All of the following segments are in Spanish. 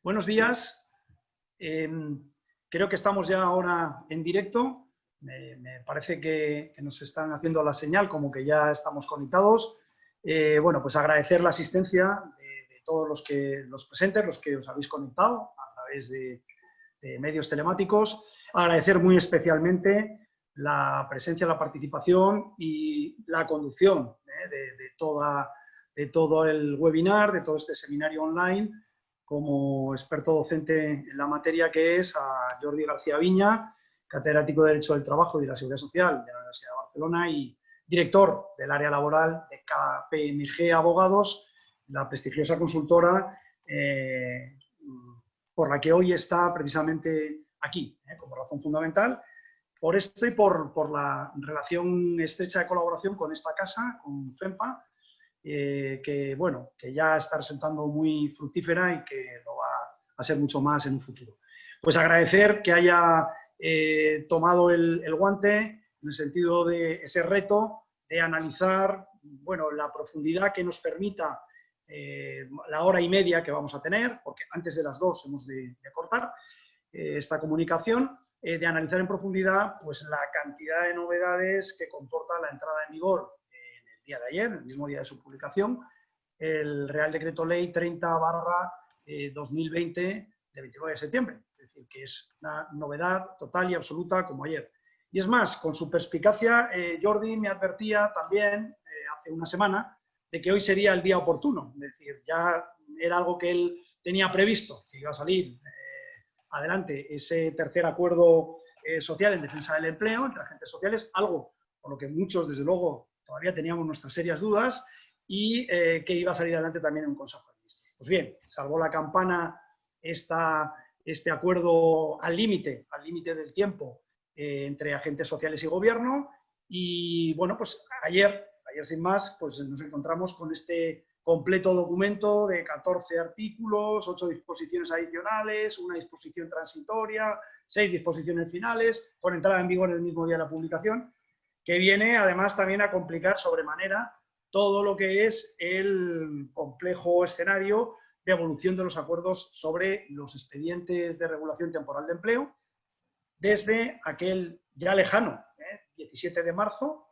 Buenos días. Creo que estamos ya ahora en directo. Me parece que nos están haciendo la señal como que ya estamos conectados. Bueno, pues agradecer la asistencia de todos los presentes, los que os habéis conectado a través de medios telemáticos. Agradecer muy especialmente la presencia, la participación y la conducción de todo el webinar, de todo este seminario online, como experto docente en la materia, que es a Jordi García Viña, catedrático de Derecho del Trabajo y de la Seguridad Social de la Universidad de Barcelona y director del área laboral de KPMG Abogados, la prestigiosa consultora por la que hoy está precisamente aquí, como razón fundamental. Por esto y por la relación estrecha de colaboración con esta casa, con FEMPA, que ya está resultando muy fructífera y que lo va a ser mucho más en un futuro. Pues agradecer que haya tomado el guante en el sentido de ese reto de analizar, la profundidad que nos permita la hora y media que vamos a tener, porque antes de las 2 hemos de cortar esta comunicación, de analizar en profundidad pues, la cantidad de novedades que comporta la entrada en vigor día de ayer, el mismo día de su publicación, el Real Decreto Ley 30/2020 de 29 de septiembre. Es decir, que es una novedad total y absoluta como ayer. Y es más, con su perspicacia, Jordi me advertía también hace una semana de que hoy sería el día oportuno. Es decir, ya era algo que él tenía previsto, que iba a salir adelante ese tercer acuerdo social en defensa del empleo entre agentes sociales, algo por lo que muchos, desde luego, todavía teníamos nuestras serias dudas y que iba a salir adelante también en un Consejo de Ministros. Pues bien, salvó la campana este acuerdo al límite del tiempo entre agentes sociales y gobierno y, bueno, pues ayer sin más, pues nos encontramos con este completo documento de 14 artículos, 8 disposiciones adicionales, una disposición transitoria, 6 disposiciones finales, con entrada en vigor el mismo día de la publicación, que viene además también a complicar sobremanera todo lo que es el complejo escenario de evolución de los acuerdos sobre los expedientes de regulación temporal de empleo, desde aquel ya lejano 17 de marzo,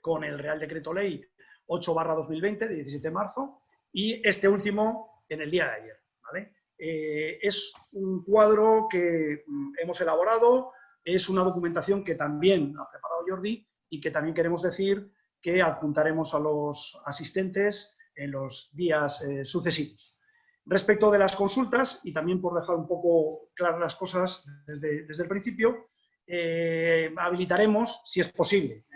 con el Real Decreto Ley 8/2020, de 17 de marzo, y este último en el día de ayer, ¿vale? Es un cuadro que hemos elaborado, es una documentación que también ha preparado Jordi y que también queremos decir que adjuntaremos a los asistentes en los días sucesivos. Respecto de las consultas, y también por dejar un poco claras las cosas desde el principio, habilitaremos, si es posible,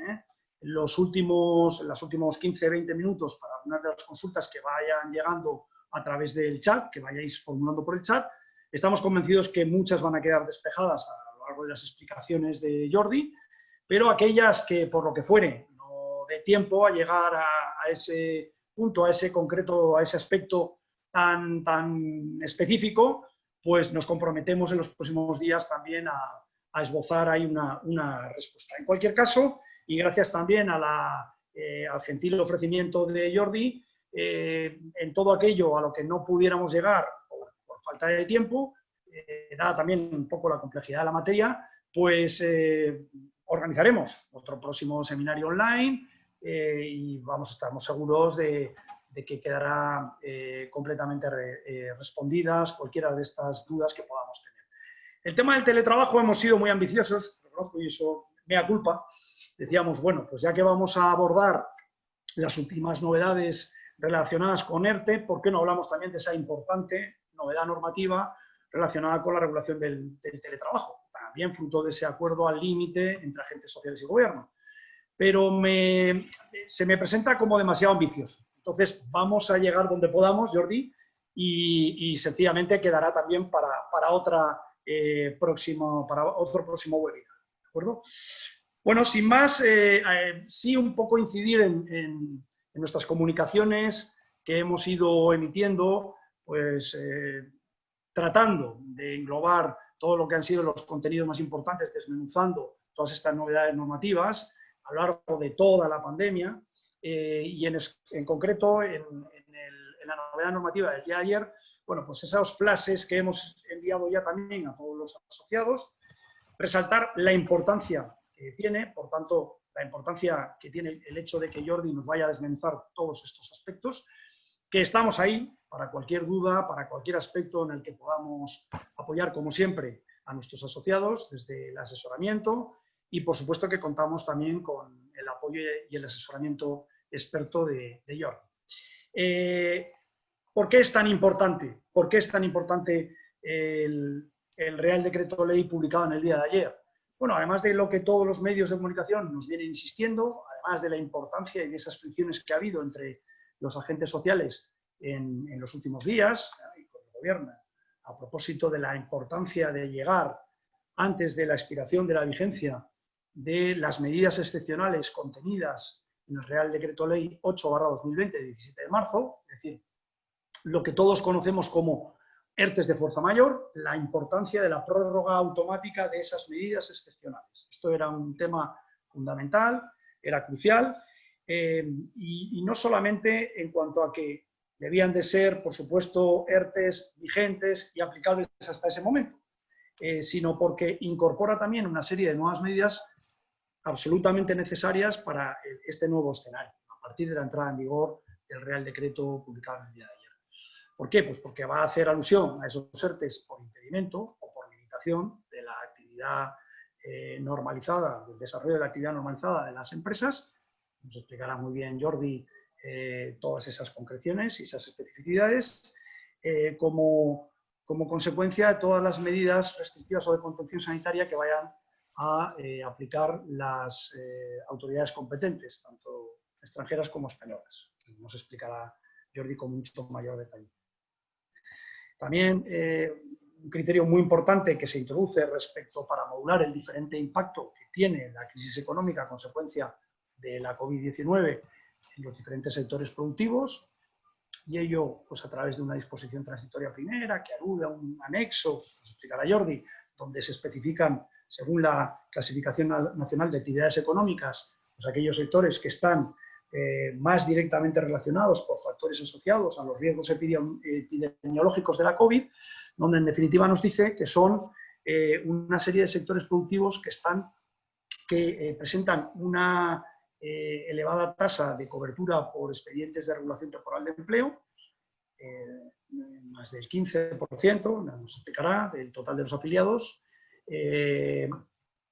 los últimos 15-20 minutos para algunas de las consultas que vayan llegando a través del chat, que vayáis formulando por el chat. Estamos convencidos que muchas van a quedar despejadas a lo largo de las explicaciones de Jordi, pero aquellas que, por lo que fuere, no dé tiempo a llegar a ese punto, a ese concreto, a ese aspecto tan específico, pues nos comprometemos en los próximos días también a esbozar ahí una respuesta. En cualquier caso, y gracias también al gentil ofrecimiento de Jordi, en todo aquello a lo que no pudiéramos llegar por falta de tiempo, dada también un poco la complejidad de la materia, pues organizaremos otro próximo seminario online y estamos seguros de que quedará completamente respondidas cualquiera de estas dudas que podamos tener. El tema del teletrabajo hemos sido muy ambiciosos, reconozco, y eso mea culpa. Decíamos, bueno, pues ya que vamos a abordar las últimas novedades relacionadas con ERTE, ¿por qué no hablamos también de esa importante novedad normativa relacionada con la regulación del teletrabajo? También fruto de ese acuerdo al límite entre agentes sociales y gobierno. Pero se me presenta como demasiado ambicioso. Entonces, vamos a llegar donde podamos, Jordi, y sencillamente quedará también para otro próximo webinar. ¿De acuerdo? Bueno, sin más, sí un poco incidir en nuestras comunicaciones que hemos ido emitiendo, pues tratando de englobar todo lo que han sido los contenidos más importantes, desmenuzando todas estas novedades normativas a lo largo de toda la pandemia y en concreto en la novedad normativa del día de ayer, bueno, pues esos flashes que hemos enviado ya también a todos los asociados, resaltar la importancia que tiene, por tanto, la importancia que tiene el hecho de que Jordi nos vaya a desmenuzar todos estos aspectos, que estamos ahí para cualquier duda, para cualquier aspecto en el que podamos apoyar, como siempre, a nuestros asociados desde el asesoramiento y, por supuesto, que contamos también con el apoyo y el asesoramiento experto de Jordi. ¿Por qué es tan importante? ¿Por qué es tan importante el Real Decreto Ley publicado en el día de ayer? Bueno, además de lo que todos los medios de comunicación nos vienen insistiendo, además de la importancia y de esas fricciones que ha habido entre los agentes sociales en los últimos días, y con el gobierno, a propósito de la importancia de llegar antes de la expiración de la vigencia de las medidas excepcionales contenidas en el Real Decreto Ley 8/2020 de 17 de marzo, es decir, lo que todos conocemos como ERTES de fuerza mayor, la importancia de la prórroga automática de esas medidas excepcionales. Esto era un tema fundamental, era crucial, y no solamente en cuanto a que debían de ser, por supuesto, ERTES vigentes y aplicables hasta ese momento, sino porque incorpora también una serie de nuevas medidas absolutamente necesarias para este nuevo escenario, a partir de la entrada en vigor del Real Decreto publicado en el día de ayer. ¿Por qué? Pues porque va a hacer alusión a esos ERTES por impedimento o por limitación de la actividad normalizada, del desarrollo de la actividad normalizada de las empresas. Nos explicará muy bien Jordi todas esas concreciones y esas especificidades, como consecuencia de todas las medidas restrictivas o de contención sanitaria que vayan a aplicar las autoridades competentes, tanto extranjeras como españolas. Nos explicará Jordi con mucho mayor detalle. También un criterio muy importante que se introduce respecto para modular el diferente impacto que tiene la crisis económica a consecuencia de la COVID-19 en los diferentes sectores productivos, y ello pues, a través de una disposición transitoria primera que alude a un anexo, nos explicará Jordi, donde se especifican, según la clasificación nacional de actividades económicas, pues, aquellos sectores que están más directamente relacionados por factores asociados a los riesgos epidemiológicos de la COVID, donde en definitiva nos dice que son una serie de sectores productivos que presentan una elevada tasa de cobertura por expedientes de regulación temporal de empleo, más del 15%, nos explicará, del total de los afiliados,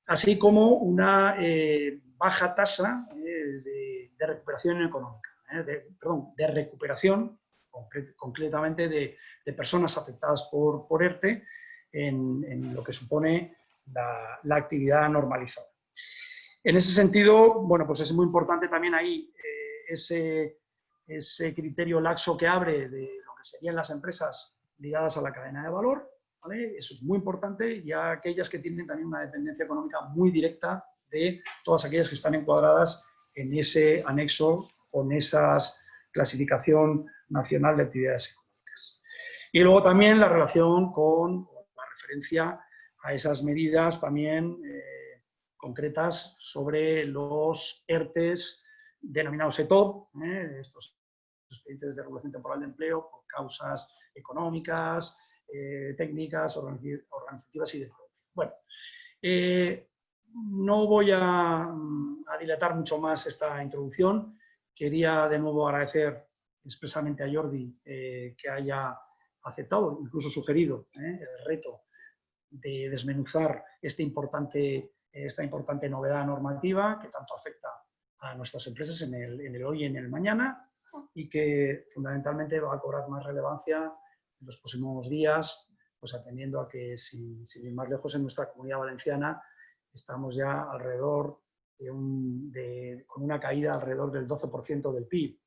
así como una baja tasa de recuperación económica, de recuperación concretamente de personas afectadas por ERTE en lo que supone la actividad normalizada. En ese sentido, bueno, pues es muy importante también ahí ese criterio laxo que abre de lo que serían las empresas ligadas a la cadena de valor, ¿vale? Eso es muy importante, ya aquellas que tienen también una dependencia económica muy directa de todas aquellas que están encuadradas en ese anexo con esa clasificación nacional de actividades económicas. Y luego también la relación con la referencia a esas medidas también concretas sobre los ERTES denominados ETOP, estos expedientes de regulación temporal de empleo por causas económicas, técnicas, organizativas y de producción. Bueno, no voy a dilatar mucho más esta introducción. Quería de nuevo agradecer expresamente a Jordi que haya aceptado, incluso sugerido, el reto de desmenuzar esta importante novedad normativa que tanto afecta a nuestras empresas en el hoy y en el mañana, y que fundamentalmente va a cobrar más relevancia en los próximos días, pues atendiendo a que, sin ir más lejos, en nuestra Comunidad Valenciana estamos ya alrededor con una caída alrededor del 12% del PIB.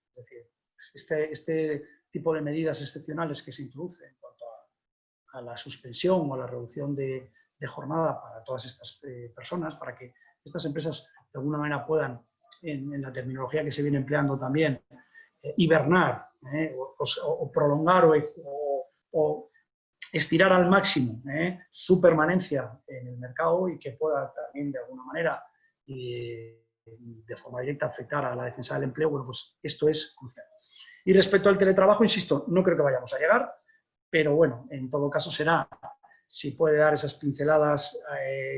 Es decir, este tipo de medidas excepcionales que se introducen en cuanto a la suspensión o a la reducción de jornada para todas estas personas, para que estas empresas de alguna manera puedan, en la terminología que se viene empleando también, hibernar o prolongar o estirar al máximo su permanencia en el mercado, y que pueda también de alguna manera de forma directa afectar a la defensa del empleo. Bueno, pues esto es crucial. Y respecto al teletrabajo, insisto, no creo que vayamos a llegar. pero bueno, en todo caso será, si puede dar esas pinceladas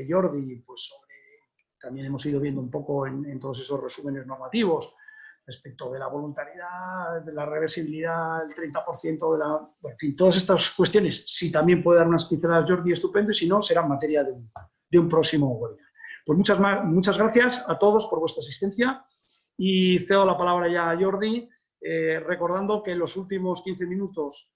Jordi, pues sobre, también hemos ido viendo un poco en todos esos resúmenes normativos, respecto de la voluntariedad, de la reversibilidad, el 30% de la... Bueno, en fin, todas estas cuestiones, si también puede dar unas pinceladas Jordi, estupendo, y si no, será materia de un próximo webinar. Pues muchas gracias a todos por vuestra asistencia y cedo la palabra ya a Jordi, recordando que los últimos 15 minutos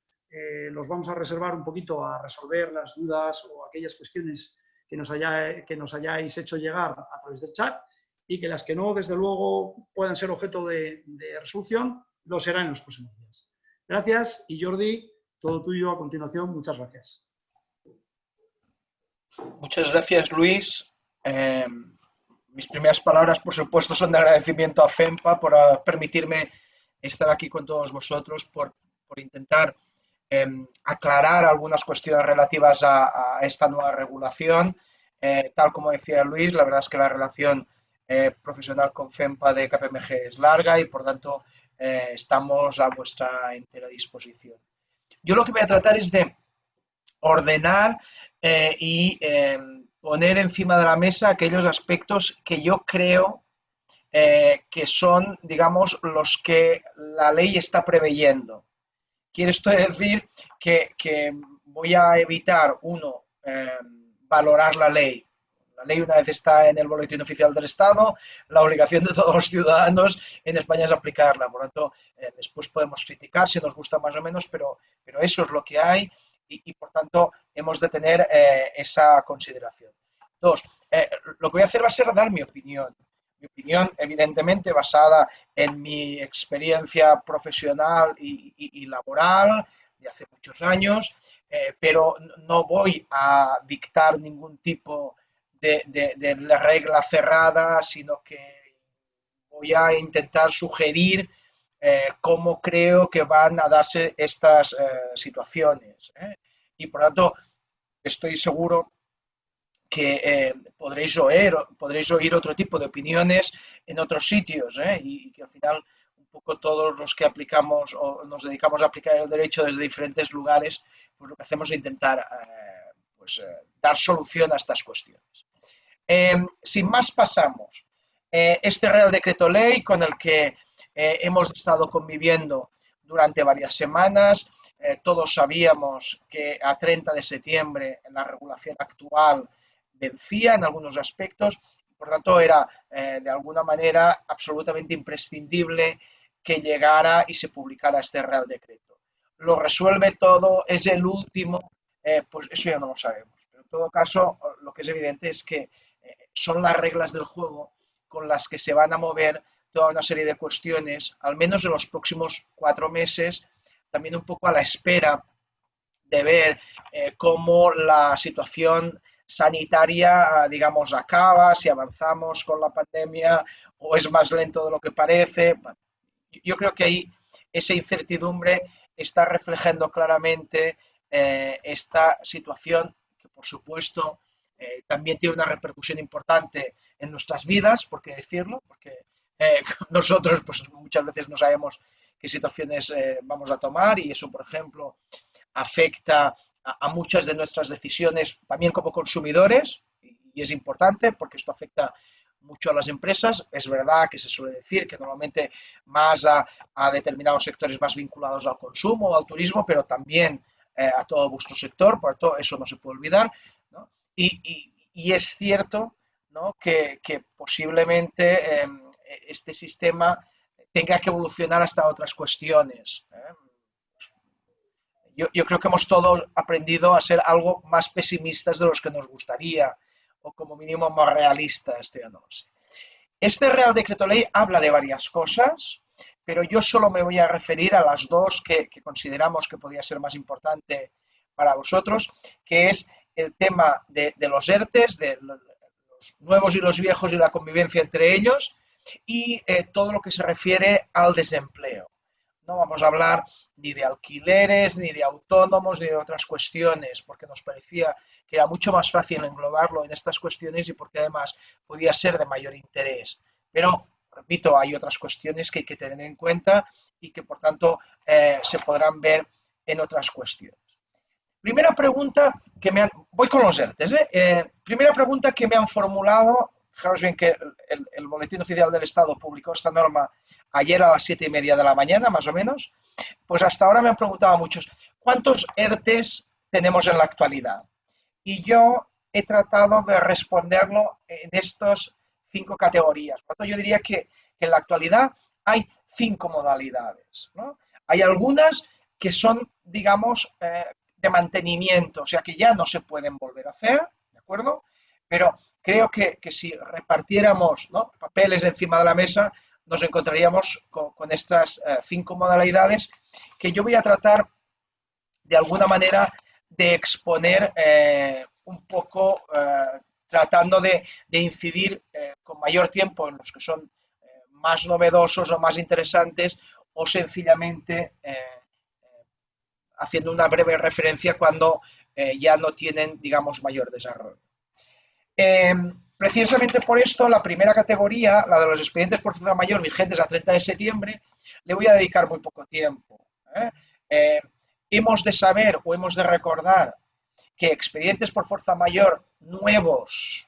los vamos a reservar un poquito a resolver las dudas o aquellas cuestiones que nos hayáis hecho llegar a través del chat, y que las que no, desde luego, puedan ser objeto de resolución, lo serán en los próximos días. Gracias, y Jordi, todo tuyo a continuación. Muchas gracias. Muchas gracias, Luis. Mis primeras palabras, por supuesto, son de agradecimiento a FEMPA por permitirme estar aquí con todos vosotros, por intentar aclarar algunas cuestiones relativas a esta nueva regulación. Tal como decía Luis, la verdad es que la relación profesional con FEMPA de KPMG es larga y, por tanto, estamos a vuestra entera disposición. Yo lo que voy a tratar es de ordenar y poner encima de la mesa aquellos aspectos que yo creo que son, digamos, los que la ley está preveyendo. Quiere esto decir que voy a evitar, uno, valorar la ley. La ley, una vez está en el boletín oficial del Estado, la obligación de todos los ciudadanos en España es aplicarla. Por lo tanto, después podemos criticar si nos gusta más o menos, pero eso es lo que hay y por tanto, hemos de tener esa consideración. Dos, lo que voy a hacer va a ser dar mi opinión. Mi opinión, evidentemente, basada en mi experiencia profesional y laboral de hace muchos años, pero no voy a dictar ningún tipo de regla cerrada, sino que voy a intentar sugerir cómo creo que van a darse estas situaciones. Y por lo tanto, estoy seguro que podréis oír otro tipo de opiniones en otros sitios y que al final un poco todos los que aplicamos o nos dedicamos a aplicar el derecho desde diferentes lugares, pues lo que hacemos es intentar dar solución a estas cuestiones. Sin más, pasamos. Este Real Decreto Ley con el que hemos estado conviviendo durante varias semanas. Todos sabíamos que a 30 de septiembre la regulación actual vencía en algunos aspectos, por tanto era de alguna manera absolutamente imprescindible que llegara y se publicara este Real Decreto. ¿Lo resuelve todo? ¿Es el último? Pues eso ya no lo sabemos. Pero en todo caso, lo que es evidente es que son las reglas del juego con las que se van a mover toda una serie de cuestiones, al menos en los próximos 4 meses, también un poco a la espera de ver cómo la situación sanitaria, digamos, acaba, si avanzamos con la pandemia o es más lento de lo que parece. Bueno, yo creo que ahí esa incertidumbre está reflejando claramente esta situación que, por supuesto, también tiene una repercusión importante en nuestras vidas, por qué decirlo, porque nosotros pues, muchas veces no sabemos qué situaciones vamos a tomar y eso, por ejemplo, afecta a muchas de nuestras decisiones también como consumidores y es importante porque esto afecta mucho a las empresas. Es verdad que se suele decir que normalmente más a determinados sectores más vinculados al consumo o al turismo, pero también a todo vuestro sector, por eso eso no se puede olvidar, ¿no? Y es cierto, ¿no?, que posiblemente este sistema tenga que evolucionar hasta otras cuestiones. Yo creo que hemos todos aprendido a ser algo más pesimistas de los que nos gustaría, o como mínimo más realistas, ya no lo sé. Este Real Decreto Ley habla de varias cosas, pero yo solo me voy a referir a las dos que consideramos que podría ser más importante para vosotros, que es el tema de los ERTEs, de los nuevos y los viejos y la convivencia entre ellos, y todo lo que se refiere al desempleo. No vamos a hablar ni de alquileres, ni de autónomos, ni de otras cuestiones, porque nos parecía que era mucho más fácil englobarlo en estas cuestiones y porque además podía ser de mayor interés. Pero, repito, hay otras cuestiones que hay que tener en cuenta y que, por tanto, se podrán ver en otras cuestiones. Primera pregunta que me han... Voy con los ERTES, ¿eh? Primera pregunta que me han formulado, fijaros bien que el Boletín Oficial del Estado publicó esta norma ayer a las 7:30 de la mañana, más o menos. Pues hasta ahora me han preguntado muchos, ¿cuántos ERTES tenemos en la actualidad? Y yo he tratado de responderlo en estas 5 categorías. Por tanto, yo diría que en la actualidad hay 5 modalidades, ¿no? Hay algunas que son, digamos, de mantenimiento, o sea que ya no se pueden volver a hacer, ¿de acuerdo? Pero creo que si repartiéramos, ¿no?, papeles encima de la mesa, nos encontraríamos con estas 5 modalidades que yo voy a tratar de alguna manera de exponer un poco, tratando de incidir con mayor tiempo en los que son más novedosos o más interesantes, o sencillamente haciendo una breve referencia cuando ya no tienen, digamos, mayor desarrollo. Precisamente por esto, la primera categoría, la de los expedientes por fuerza mayor vigentes a 30 de septiembre, le voy a dedicar muy poco tiempo. Hemos de saber o hemos de recordar que expedientes por fuerza mayor nuevos,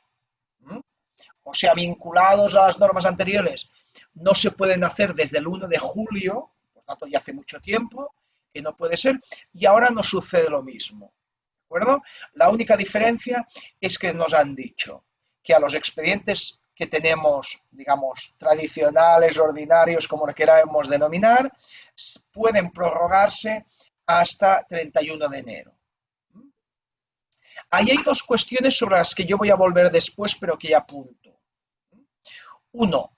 o sea, vinculados a las normas anteriores, no se pueden hacer desde el 1 de julio, por tanto ya hace mucho tiempo que no puede ser, y ahora nos sucede lo mismo. ¿De acuerdo? La única diferencia es que nos han dicho que a los expedientes que tenemos, digamos, tradicionales, ordinarios, como lo queramos denominar, pueden prorrogarse hasta 31 de enero. Ahí hay 2 cuestiones sobre las que yo voy a volver después, pero que ya apunto. Uno,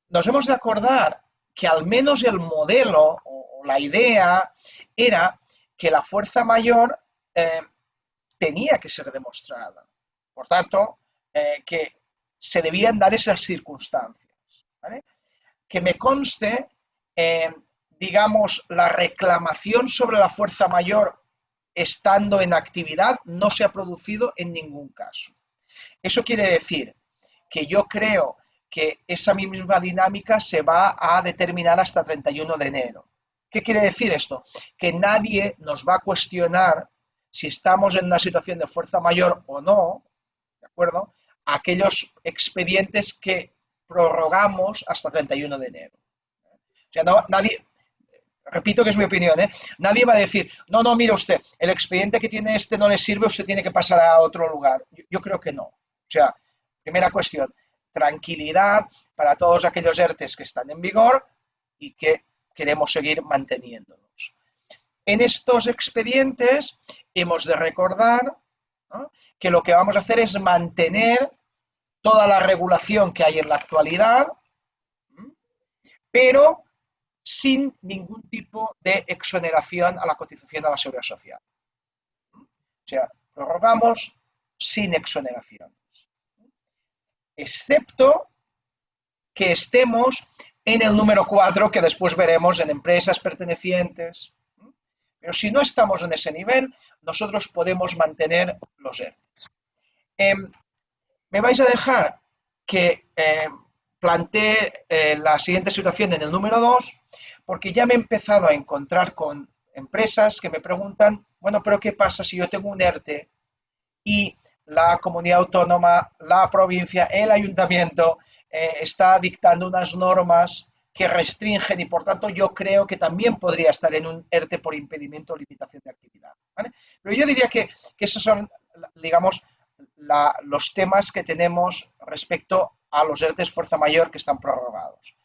nos hemos de acordar que al menos el modelo o la idea era que la fuerza mayor tenía que ser demostrada. Por tanto, que se debían dar esas circunstancias. ¿Vale? Que me conste, digamos, la reclamación sobre la fuerza mayor estando en actividad no se ha producido en ningún caso. Eso quiere decir que yo creo que esa misma dinámica se va a determinar hasta 31 de enero. ¿Qué quiere decir esto? Que nadie nos va a cuestionar si estamos en una situación de fuerza mayor o no, ¿de acuerdo? Aquellos expedientes que prorrogamos hasta 31 de enero. O sea, no, nadie, repito que es mi opinión, nadie va a decir, no, no, mire usted, el expediente que tiene este no le sirve, usted tiene que pasar a otro lugar. Yo creo que no. O sea, primera cuestión, tranquilidad para todos aquellos ERTES que están en vigor y que queremos seguir manteniéndolos. En estos expedientes hemos de recordar, ¿no?, que lo que vamos a hacer es mantener toda la regulación que hay en la actualidad, pero sin ningún tipo de exoneración a la cotización a la Seguridad Social. O sea, prorrogamos sin exoneración. Excepto que estemos en el número 4, que después veremos en empresas pertenecientes. Pero si no estamos en ese nivel, nosotros podemos mantener los ERTES. Me vais a dejar que plantee la siguiente situación en el número 2, porque ya me he empezado a encontrar con empresas que me preguntan, bueno, pero ¿qué pasa si yo tengo un ERTE y la comunidad autónoma, la provincia, el ayuntamiento está dictando unas normas que restringen y por tanto yo creo que también podría estar en un ERTE por impedimento o limitación de actividad? ¿Vale? Pero yo diría que esos son, digamos, los temas que tenemos respecto a los ERTEs fuerza mayor que están prorrogados.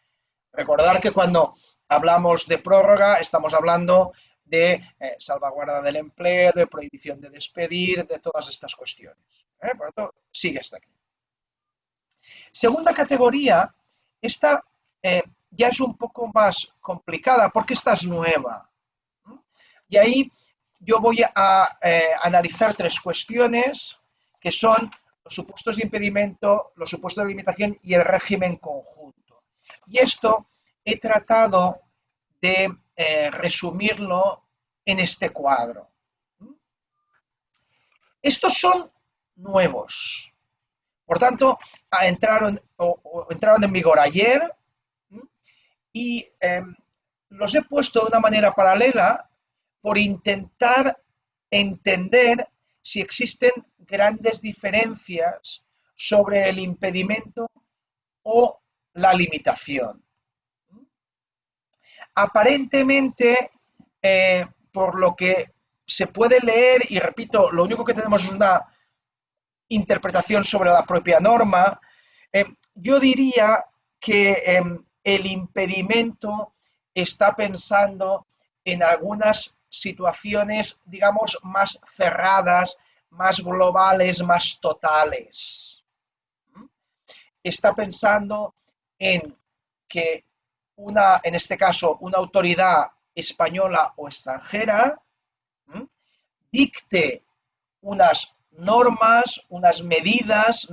Recordar que cuando hablamos de prórroga estamos hablando de salvaguarda del empleo, de prohibición de despedir, de todas estas cuestiones. Por lo tanto, sigue hasta aquí. Segunda categoría, esta ya es un poco más complicada porque esta es nueva. Y ahí yo voy a analizar 3 cuestiones que son los supuestos de impedimento, los supuestos de limitación y el régimen conjunto. Y esto he tratado de resumirlo en este cuadro. Estos son nuevos. Por tanto, entraron en vigor ayer y los he puesto de una manera paralela por intentar entender si existen grandes diferencias sobre el impedimento o la limitación. Aparentemente, por lo que se puede leer, y repito, lo único que tenemos es una interpretación sobre la propia norma, yo diría que el impedimento está pensando en algunas situaciones, digamos, más cerradas, más globales, más totales. Está pensando en que en este caso, una autoridad española o extranjera dicte unas normas, unas medidas,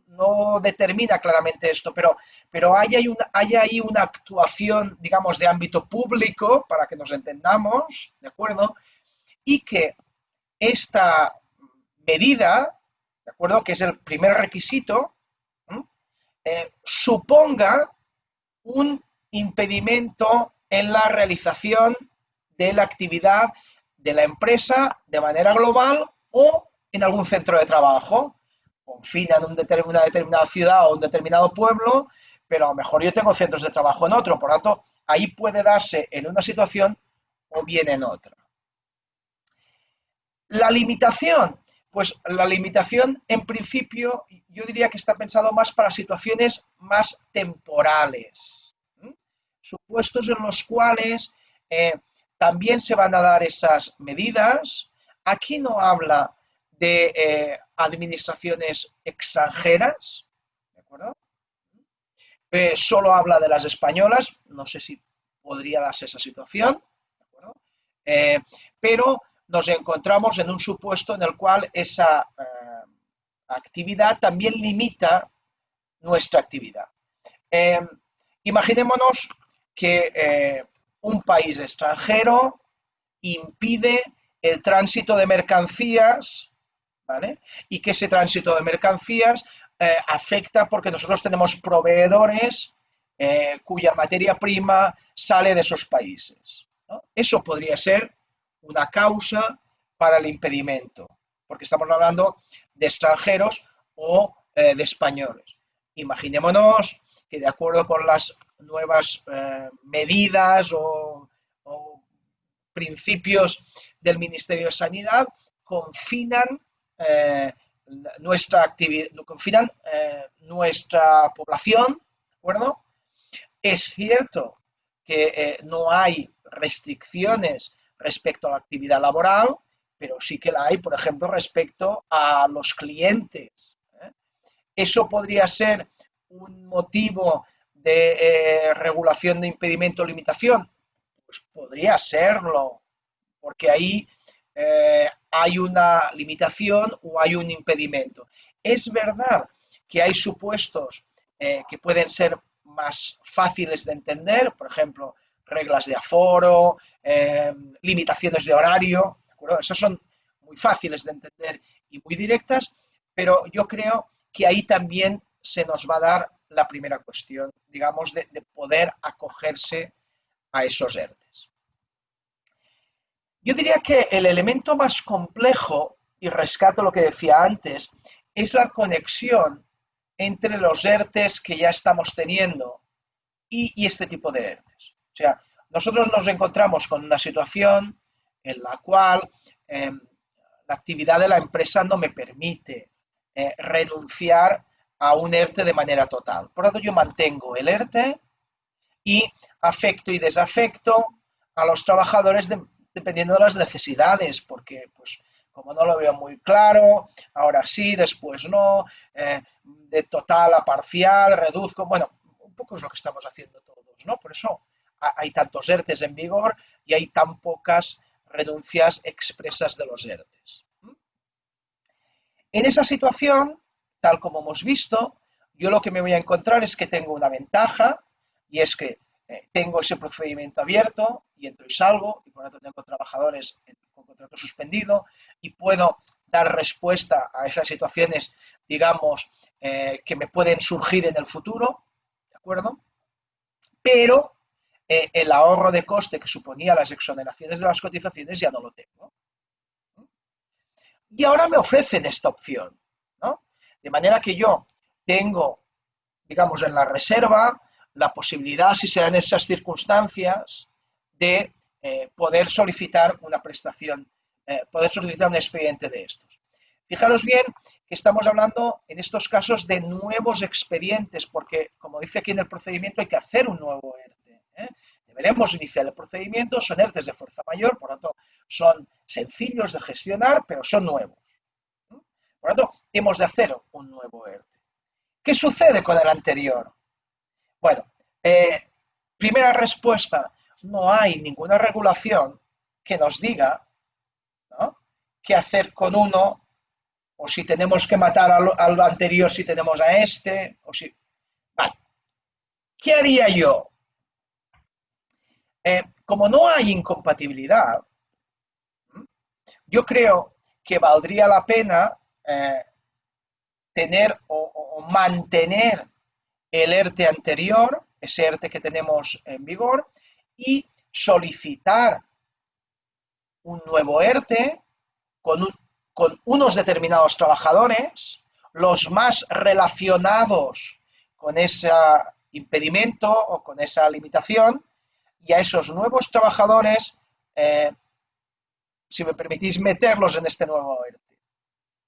no determina claramente esto, pero hay ahí una actuación, digamos, de ámbito público, para que nos entendamos, ¿de acuerdo? Y que esta medida, ¿de acuerdo? Que es el primer requisito, suponga un impedimento en la realización de la actividad de la empresa de manera global o en algún centro de trabajo. Confinan una determinada ciudad o un determinado pueblo, pero a lo mejor yo tengo centros de trabajo en otro, por lo tanto, ahí puede darse en una situación o bien en otra. La limitación, pues la limitación en principio yo diría que está pensado más para situaciones más temporales, supuestos en los cuales también se van a dar esas medidas. Aquí no habla de administraciones extranjeras, ¿de acuerdo? Solo habla de las españolas, no sé si podría darse esa situación, ¿de acuerdo? Pero nos encontramos en un supuesto en el cual esa actividad también limita nuestra actividad. Imaginémonos que un país extranjero impide el tránsito de mercancías, ¿vale? Y que ese tránsito de mercancías afecta porque nosotros tenemos proveedores cuya materia prima sale de esos países, ¿no? Eso podría ser una causa para el impedimento, porque estamos hablando de extranjeros o de españoles. Imaginémonos que de acuerdo con las nuevas medidas o principios del Ministerio de Sanidad, confinan nuestra actividad, confinan nuestra población, ¿de acuerdo? Es cierto que no hay restricciones respecto a la actividad laboral, pero sí que la hay, por ejemplo, respecto a los clientes. Eso podría ser un motivo de regulación de impedimento o limitación. Pues podría serlo, porque ahí hay una limitación o hay un impedimento. Es verdad que hay supuestos que pueden ser más fáciles de entender, por ejemplo, reglas de aforo, limitaciones de horario, ¿de acuerdo? Esas son muy fáciles de entender y muy directas, pero yo creo que ahí también se nos va a dar la primera cuestión, digamos, de poder acogerse a esos ERTES. Yo diría que el elemento más complejo, y rescato lo que decía antes, es la conexión entre los ERTES que ya estamos teniendo y este tipo de ERTES. O sea, nosotros nos encontramos con una situación en la cual la actividad de la empresa no me permite renunciar a un ERTE de manera total. Por lo tanto, yo mantengo el ERTE y afecto y desafecto a los trabajadores dependiendo de las necesidades, porque pues como no lo veo muy claro, ahora sí, después no, de total a parcial, reduzco, bueno, un poco es lo que estamos haciendo todos, ¿no? Por eso hay tantos ERTES en vigor y hay tan pocas renuncias expresas de los ERTES. En esa situación, tal como hemos visto, yo lo que me voy a encontrar es que tengo una ventaja y es que tengo ese procedimiento abierto y entro y salgo y por lo tanto tengo trabajadores con contrato suspendido y puedo dar respuesta a esas situaciones, digamos, que me pueden surgir en el futuro, ¿de acuerdo? Pero el ahorro de coste que suponía las exoneraciones de las cotizaciones ya no lo tengo. y ahora me ofrecen esta opción, ¿no? De manera que yo tengo, digamos, en la reserva la posibilidad, si se dan esas circunstancias, de poder solicitar una prestación, poder solicitar un expediente de estos. Fijaros bien que estamos hablando en estos casos de nuevos expedientes, porque, como dice aquí en el procedimiento, hay que hacer un nuevo ERTE. Deberemos iniciar el procedimiento, son ERTEs de fuerza mayor, por lo tanto, son sencillos de gestionar, pero son nuevos. Por lo tanto, hemos de hacer un nuevo ERTE. ¿Qué sucede con el anterior? Bueno, primera respuesta, no hay ninguna regulación que nos diga, ¿no?, qué hacer con uno, o si tenemos que matar al anterior si tenemos a este, o si... Vale. ¿Qué haría yo? Como no hay incompatibilidad, yo creo que valdría la pena tener o mantener el ERTE anterior, ese ERTE que tenemos en vigor, y solicitar un nuevo ERTE con unos determinados trabajadores, los más relacionados con ese impedimento o con esa limitación, y a esos nuevos trabajadores, si me permitís, meterlos en este nuevo ERTE.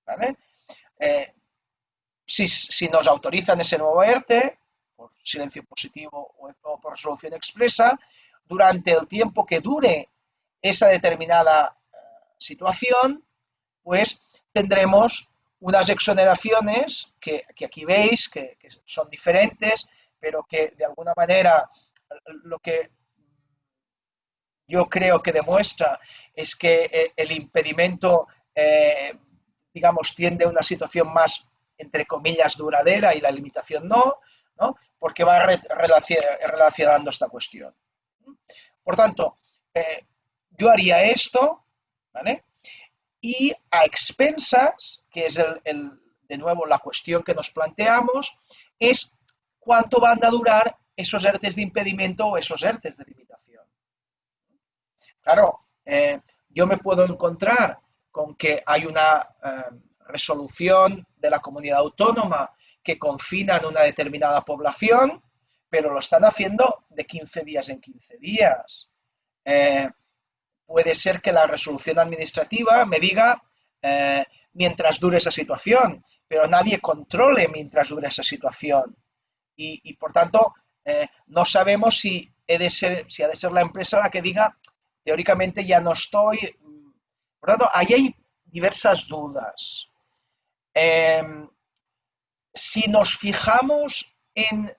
¿Vale? Si nos autorizan ese nuevo ERTE, por silencio positivo o por resolución expresa, durante el tiempo que dure esa determinada situación, pues tendremos unas exoneraciones que aquí veis que son diferentes, pero que de alguna manera lo que yo creo que demuestra es que el impedimento, digamos, tiende a una situación más, entre comillas, duradera y la limitación no, ¿no? Porque va relacionando esta cuestión. Por tanto, yo haría esto, ¿vale? Y a expensas, que es de nuevo la cuestión que nos planteamos, es cuánto van a durar esos ERTEs de impedimento o esos ERTEs de limitación. Claro, yo me puedo encontrar con que hay una resolución de la comunidad autónoma que confina en una determinada población, pero lo están haciendo de 15 días en 15 días. Puede ser que la resolución administrativa me diga mientras dure esa situación, pero nadie controle mientras dure esa situación. Y por tanto, no sabemos si ha de ser la empresa la que diga, teóricamente ya no estoy. Por tanto, ahí hay diversas dudas. Si nos fijamos en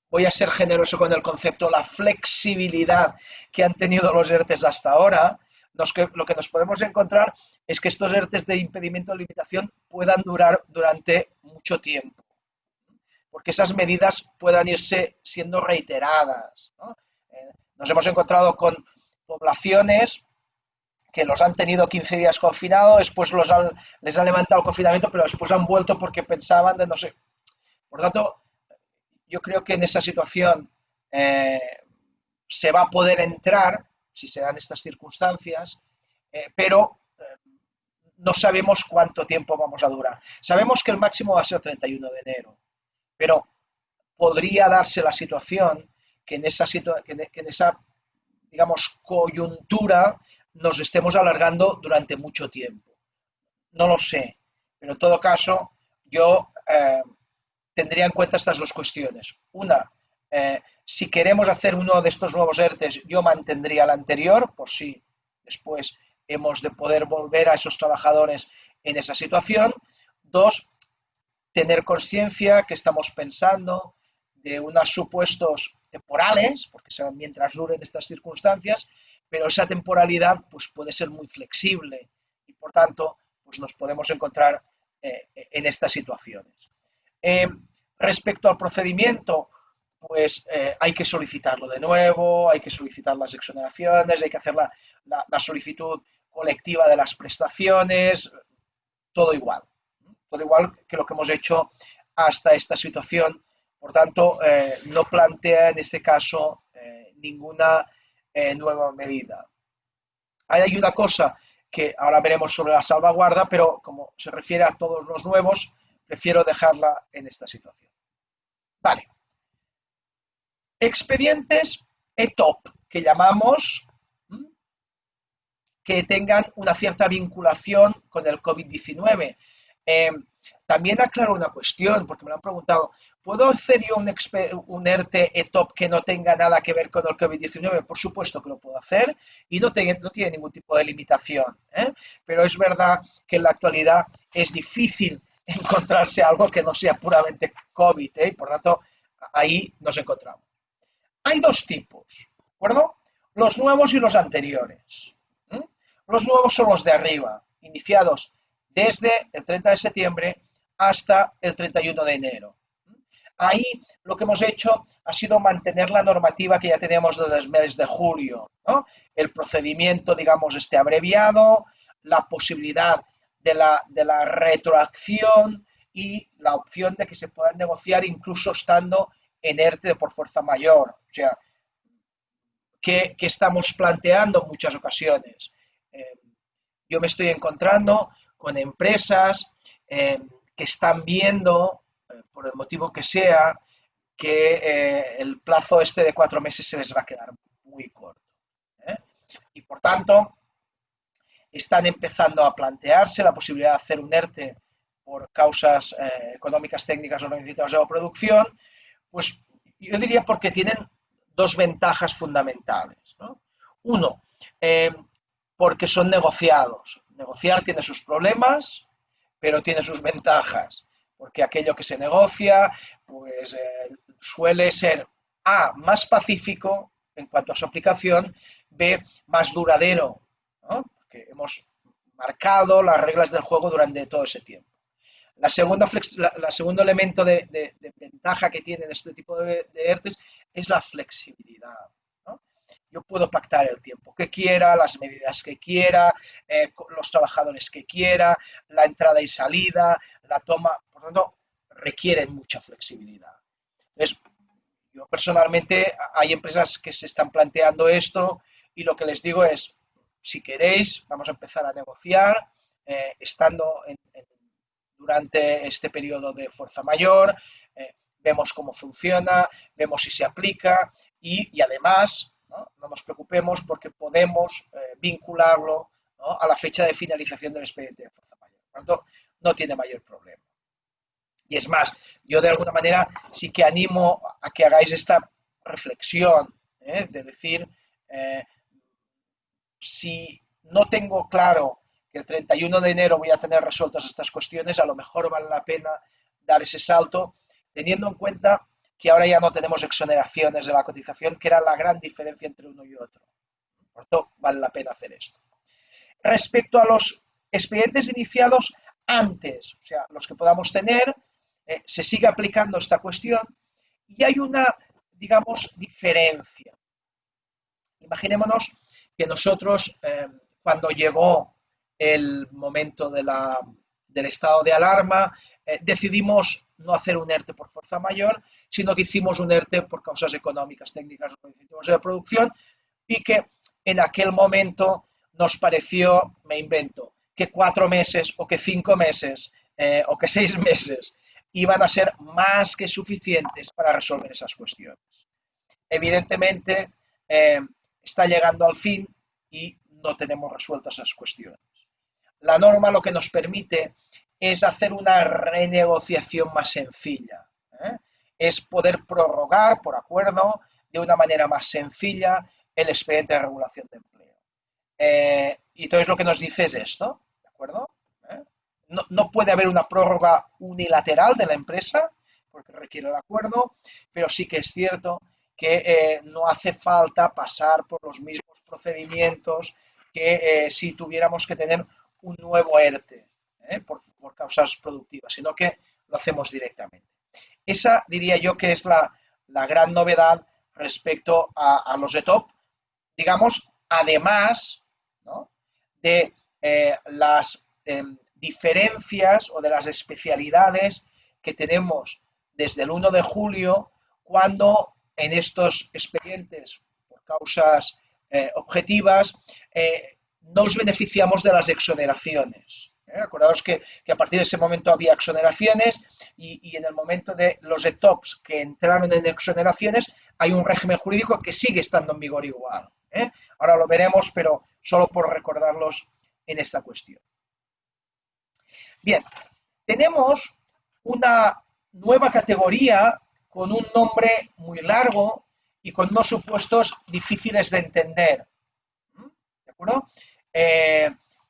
voy a ser generoso con el concepto, la flexibilidad que han tenido los ERTEs hasta ahora, lo que nos podemos encontrar es que estos ERTEs de impedimento o limitación puedan durar durante mucho tiempo, porque esas medidas puedan irse siendo reiteradas, ¿no? Nos hemos encontrado con poblaciones que los han tenido 15 días confinados, después les han levantado el confinamiento, pero después han vuelto porque pensaban de no sé. Por lo tanto, yo creo que en esa situación se va a poder entrar, si se dan estas circunstancias, pero no sabemos cuánto tiempo vamos a durar. Sabemos que el máximo va a ser 31 de enero, pero podría darse la situación que en esa digamos, coyuntura nos estemos alargando durante mucho tiempo. No lo sé, pero en todo caso yo tendría en cuenta estas dos cuestiones. Una, si queremos hacer uno de estos nuevos ERTEs, yo mantendría el anterior, por si después hemos de poder volver a esos trabajadores en esa situación. Dos, tener conciencia que estamos pensando de unos supuestos temporales, porque serán mientras duren estas circunstancias, pero esa temporalidad pues, puede ser muy flexible y, por tanto, pues, nos podemos encontrar en estas situaciones. Respecto al procedimiento, pues hay que solicitarlo de nuevo, hay que solicitar las exoneraciones, hay que hacer la solicitud colectiva de las prestaciones, todo igual que lo que hemos hecho hasta esta situación. Por tanto, no plantea en este caso ninguna nueva medida. Ahí hay una cosa que ahora veremos sobre la salvaguarda, pero como se refiere a todos los nuevos, prefiero dejarla en esta situación. Vale. Expedientes ETOP, que llamamos, que tengan una cierta vinculación con el COVID-19. También aclaro una cuestión, porque me lo han preguntado, ¿puedo hacer yo un ERTE ETOP que no tenga nada que ver con el COVID-19? Por supuesto que lo puedo hacer y no tiene ningún tipo de limitación, ¿eh? Pero es verdad que en la actualidad es difícil encontrarse algo que no sea puramente COVID, ¿eh? Y por lo tanto, ahí nos encontramos. Hay dos tipos, ¿de acuerdo? Los nuevos y los anteriores. Los nuevos son los de arriba, iniciados desde el 30 de septiembre hasta el 31 de enero. Ahí lo que hemos hecho ha sido mantener la normativa que ya teníamos desde el mes de julio, ¿no? El procedimiento, digamos, abreviado, la posibilidad de la retroacción y la opción de que se puedan negociar incluso estando en ERTE por fuerza mayor. O sea, que estamos planteando en muchas ocasiones. Yo me estoy encontrando con empresas que están viendo, por el motivo que sea, que el plazo este de 4 meses se les va a quedar muy corto. Y por tanto, están empezando a plantearse la posibilidad de hacer un ERTE por causas económicas, técnicas o necesitadas de la producción, pues yo diría porque tienen dos ventajas fundamentales, ¿no? Uno, porque son negociados. Negociar tiene sus problemas, pero tiene sus ventajas, porque aquello que se negocia pues suele ser A, más pacífico en cuanto a su aplicación, B, más duradero, ¿no? Porque hemos marcado las reglas del juego durante todo ese tiempo. Segundo elemento de ventaja que tienen este tipo de ERTES es la flexibilidad, ¿no? Yo puedo pactar el tiempo que quiera, las medidas que quiera, los trabajadores que quiera, la entrada y salida, la toma, por lo tanto, requieren mucha flexibilidad. Entonces, yo personalmente, hay empresas que se están planteando esto y lo que les digo es, si queréis, vamos a empezar a negociar, estando durante este periodo de fuerza mayor, vemos cómo funciona, vemos si se aplica y además no nos preocupemos porque podemos vincularlo, ¿no?, a la fecha de finalización del expediente de fuerza mayor. Por lo tanto, no tiene mayor problema. Y es más, yo de alguna manera sí que animo a que hagáis esta reflexión, de decir, si no tengo claro que el 31 de enero voy a tener resueltas estas cuestiones, a lo mejor vale la pena dar ese salto, teniendo en cuenta que ahora ya no tenemos exoneraciones de la cotización, que era la gran diferencia entre uno y otro. Por tanto, vale la pena hacer esto. Respecto a los expedientes iniciados antes, o sea, los que podamos tener, se sigue aplicando esta cuestión y hay una, digamos, diferencia. Imaginémonos que nosotros, cuando llegó el momento del estado de alarma, decidimos no hacer un ERTE por fuerza mayor, sino que hicimos un ERTE por causas económicas, técnicas o de producción, y que en aquel momento nos pareció, me invento, que 4 meses o que 5 meses o que 6 meses iban a ser más que suficientes para resolver esas cuestiones. Evidentemente, está llegando al fin y no tenemos resueltas esas cuestiones. La norma lo que nos permite es hacer una renegociación más sencilla, es poder prorrogar por acuerdo de una manera más sencilla el expediente de regulación de empleo. Y entonces lo que nos dice es esto, ¿de acuerdo? No puede haber una prórroga unilateral de la empresa porque requiere el acuerdo, pero sí que es cierto que no hace falta pasar por los mismos procedimientos que si tuviéramos que tener un nuevo ERTE por causas productivas, sino que lo hacemos directamente. Esa diría yo que es la gran novedad respecto a los ETOP, digamos, además, ¿no?, de las diferencias o de las especialidades que tenemos desde el 1 de julio, cuando en estos expedientes por causas objetivas nos beneficiamos de las exoneraciones. Acordaos que a partir de ese momento había exoneraciones y en el momento de los ETOPs que entraron en exoneraciones hay un régimen jurídico que sigue estando en vigor igual. Ahora lo veremos, pero solo por recordarlos en esta cuestión. Bien, tenemos una nueva categoría con un nombre muy largo y con unos supuestos difíciles de entender. ¿De acuerdo?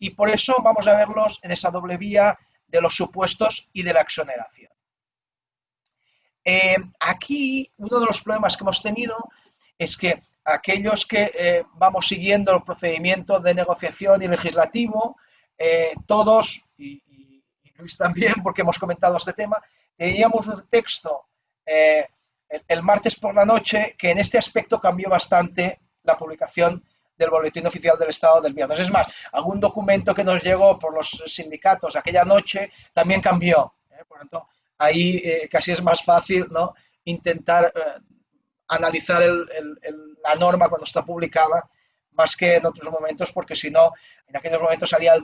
Y por eso vamos a verlos en esa doble vía de los supuestos y de la exoneración. Aquí uno de los problemas que hemos tenido es que aquellos que vamos siguiendo el procedimiento de negociación y legislativo, todos, y Luis también, porque hemos comentado este tema, teníamos un texto el martes por la noche que en este aspecto cambió bastante la publicación del Boletín Oficial del Estado del viernes. Es más, algún documento que nos llegó por los sindicatos aquella noche también cambió. Por lo tanto, ahí casi es más fácil, ¿no?, intentar analizar la norma cuando está publicada más que en otros momentos, porque si no, en aquellos momentos salía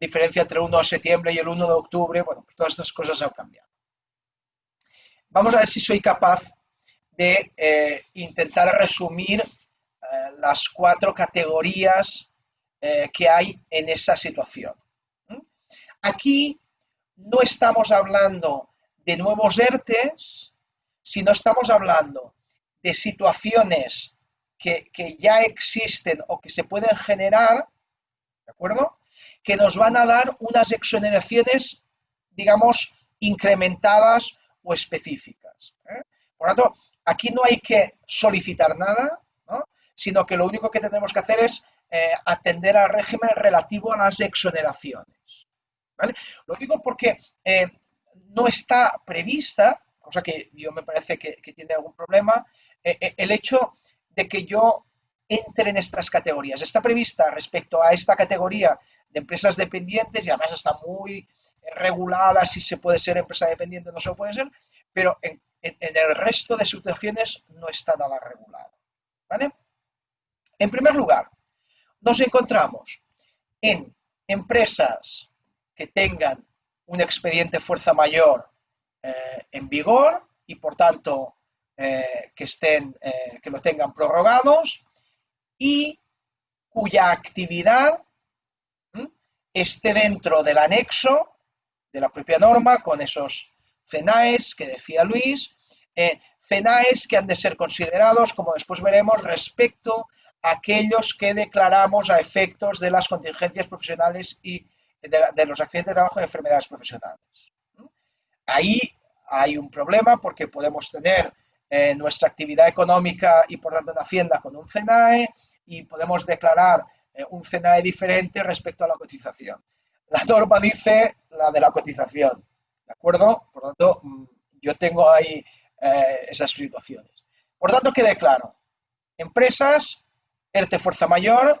diferencia entre el 1 de septiembre y el 1 de octubre. Bueno, pues todas estas cosas han cambiado. Vamos a ver si soy capaz de intentar resumir las 4 categorías que hay en esa situación. Aquí no estamos hablando de nuevos ERTEs, sino estamos hablando de situaciones que ya existen o que se pueden generar, ¿de acuerdo?, que nos van a dar unas exoneraciones, digamos, incrementadas o específicas. Por lo tanto, aquí no hay que solicitar nada, ¿no?, sino que lo único que tenemos que hacer es atender al régimen relativo a las exoneraciones. ¿Vale? Lo digo porque no está prevista, cosa que yo me parece que tiene algún problema, el hecho de que yo entre en estas categorías. Está prevista respecto a esta categoría de empresas dependientes y además está muy regulada si se puede ser empresa dependiente o no se puede ser, pero en el resto de situaciones no está nada regulado. ¿Vale? En primer lugar, nos encontramos en empresas que tengan un expediente fuerza mayor en vigor y por tanto que lo tengan prorrogados y cuya actividad esté dentro del anexo de la propia norma con esos CENAES que decía Luis, CENAES que han de ser considerados, como después veremos, respecto a aquellos que declaramos a efectos de las contingencias profesionales y de los accidentes de trabajo y enfermedades profesionales. Ahí hay un problema porque podemos tener nuestra actividad económica y por tanto en Hacienda con un CENAE y podemos declarar un CENAE diferente respecto a la cotización. La norma dice la de la cotización, ¿de acuerdo? Por lo tanto, yo tengo ahí esas situaciones. Por tanto, quede claro, empresas, ERTE fuerza mayor,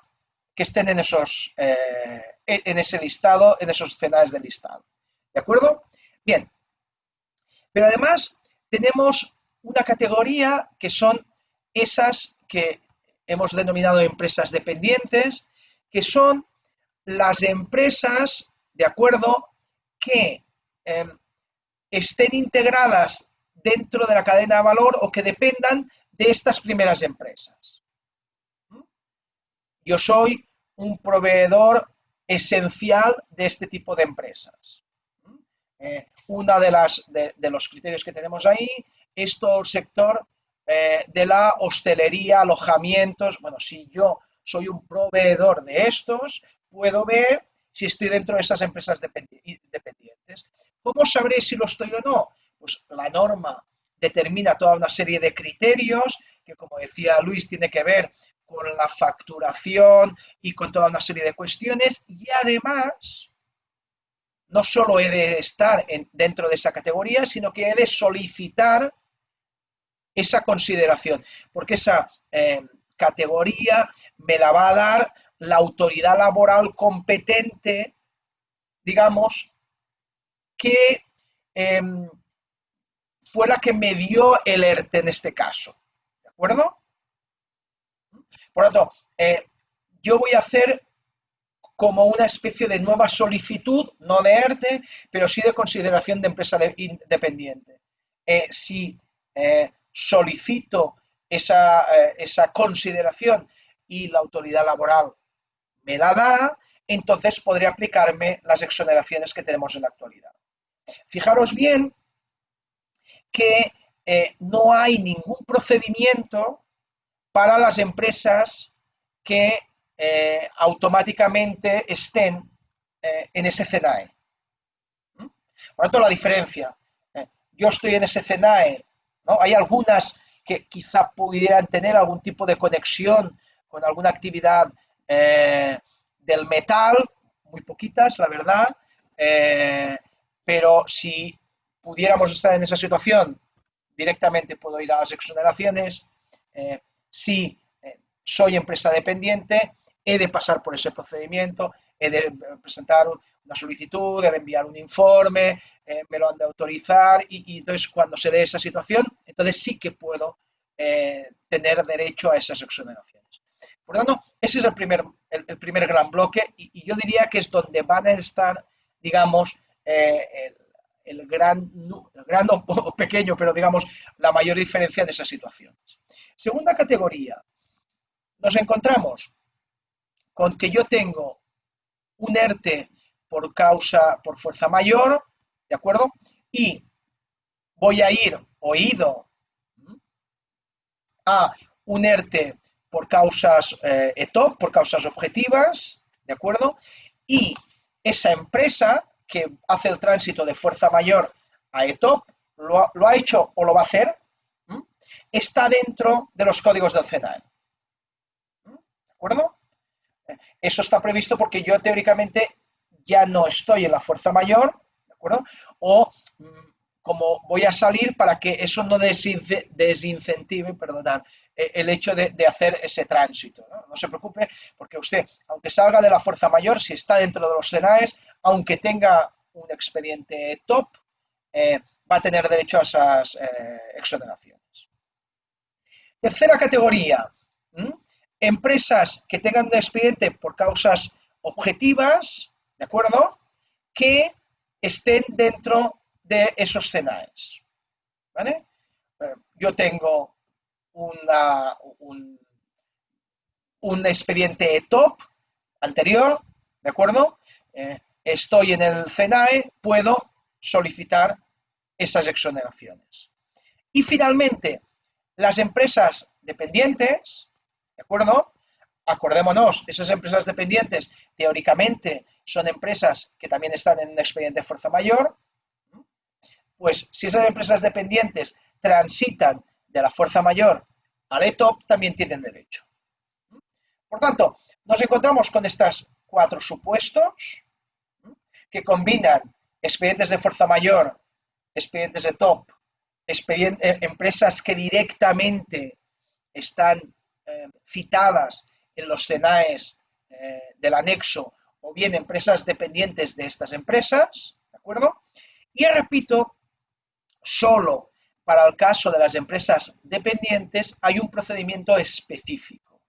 que estén en ese listado, en esos CENAES del listado. ¿De acuerdo? Bien. Pero además tenemos una categoría que son esas que hemos denominado empresas dependientes, que son las empresas, ¿de acuerdo?, que estén integradas dentro de la cadena de valor o que dependan de estas primeras empresas. Yo soy un proveedor esencial de este tipo de empresas. Una de los criterios que tenemos ahí es todo el sector de la hostelería, alojamientos. Bueno, si yo soy un proveedor de estos, puedo ver si estoy dentro de esas empresas dependientes. ¿Cómo sabré si lo estoy o no? Pues la norma determina toda una serie de criterios que, como decía Luis, tiene que ver con la facturación y con toda una serie de cuestiones y además no solo he de estar dentro de esa categoría, sino que he de solicitar esa consideración, porque esa categoría me la va a dar la autoridad laboral competente, digamos, que fue la que me dio el ERTE en este caso. ¿De acuerdo? Por lo tanto, yo voy a hacer como una especie de nueva solicitud, no de ERTE, pero sí de consideración de empresa independiente. Si solicito esa consideración y la autoridad laboral me la da, entonces podré aplicarme las exoneraciones que tenemos en la actualidad. Fijaros bien que no hay ningún procedimiento para las empresas que automáticamente estén en ese CNAE. Por lo tanto, la diferencia, yo estoy en ese CNAE, ¿no? Hay algunas que quizá pudieran tener algún tipo de conexión con alguna actividad del metal, muy poquitas, la verdad, pero si pudiéramos estar en esa situación, directamente puedo ir a las exoneraciones. Si soy empresa dependiente, he de pasar por ese procedimiento, he de presentar una solicitud, he de enviar un informe, me lo han de autorizar y entonces cuando se dé esa situación, entonces sí que puedo tener derecho a esas exoneraciones. Por lo tanto, ese es el primer gran bloque y yo diría que es donde van a estar, digamos, el gran o pequeño, pero digamos, la mayor diferencia en esas situaciones. Segunda categoría, nos encontramos con que yo tengo un ERTE por fuerza mayor, ¿de acuerdo? Y voy a ir oído a un ERTE por causas ETOP, por causas objetivas, ¿de acuerdo? Y esa empresa que hace el tránsito de fuerza mayor a ETOP, lo ha hecho o lo va a hacer, está dentro de los códigos del CNAE. ¿De acuerdo? Eso está previsto porque yo teóricamente ya no estoy en la fuerza mayor, ¿de acuerdo? O como voy a salir para que eso no desincentive, perdonad, el hecho de hacer ese tránsito, ¿no? No se preocupe, porque usted, aunque salga de la fuerza mayor, si está dentro de los CNAES, aunque tenga un expediente top, va a tener derecho a esas exoneraciones. Tercera categoría, empresas que tengan un expediente por causas objetivas, ¿de acuerdo? Que estén dentro de esos CNAES, ¿vale? Yo tengo un expediente top anterior, ¿de acuerdo? Estoy en el CNAE, puedo solicitar esas exoneraciones. Y finalmente, las empresas dependientes, ¿de acuerdo? Acordémonos, esas empresas dependientes teóricamente son empresas que también están en un expediente de fuerza mayor, pues si esas empresas dependientes transitan de la fuerza mayor al ETOP, también tienen derecho. Por tanto, nos encontramos con estos 4 supuestos que combinan expedientes de fuerza mayor, expedientes de ETOP, empresas que directamente están citadas en los CNAES del anexo o bien empresas dependientes de estas empresas, ¿de acuerdo? Y repito, solo para el caso de las empresas dependientes hay un procedimiento específico.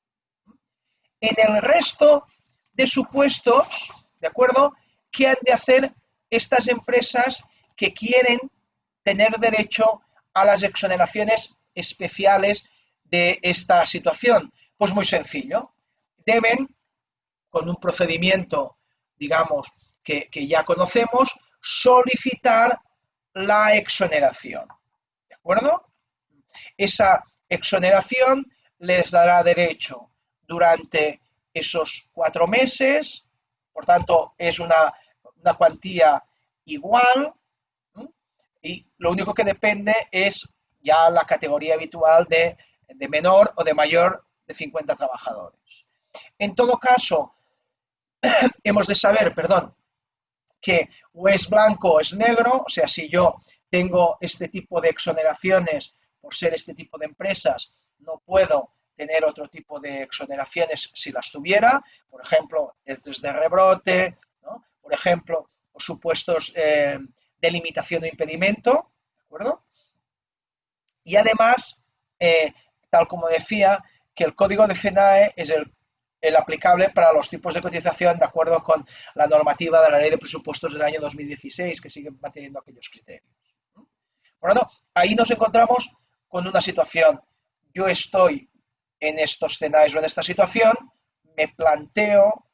En el resto de supuestos, ¿de acuerdo?, ¿qué han de hacer estas empresas que quieren tener derecho a las exoneraciones especiales de esta situación? Pues muy sencillo. Deben, con un procedimiento, digamos, que ya conocemos, solicitar la exoneración. ¿De acuerdo? Esa exoneración les dará derecho durante esos 4 meses, por tanto, es una cuantía igual, y lo único que depende es ya la categoría habitual de menor o de mayor de 50 trabajadores. En todo caso, hemos de saber, que o es blanco o es negro, o sea, si yo tengo este tipo de exoneraciones por ser este tipo de empresas, no puedo tener otro tipo de exoneraciones si las tuviera, por ejemplo, es desde rebrote, ¿no? Por ejemplo, los supuestos de limitación o impedimento, ¿de acuerdo? Y además, tal como decía, que el código de CNAE es el aplicable para los tipos de cotización de acuerdo con la normativa de la Ley de Presupuestos del año 2016, que sigue manteniendo aquellos criterios. Por lo tanto, ahí nos encontramos con una situación. Yo estoy en estos escenarios o en esta situación, me planteo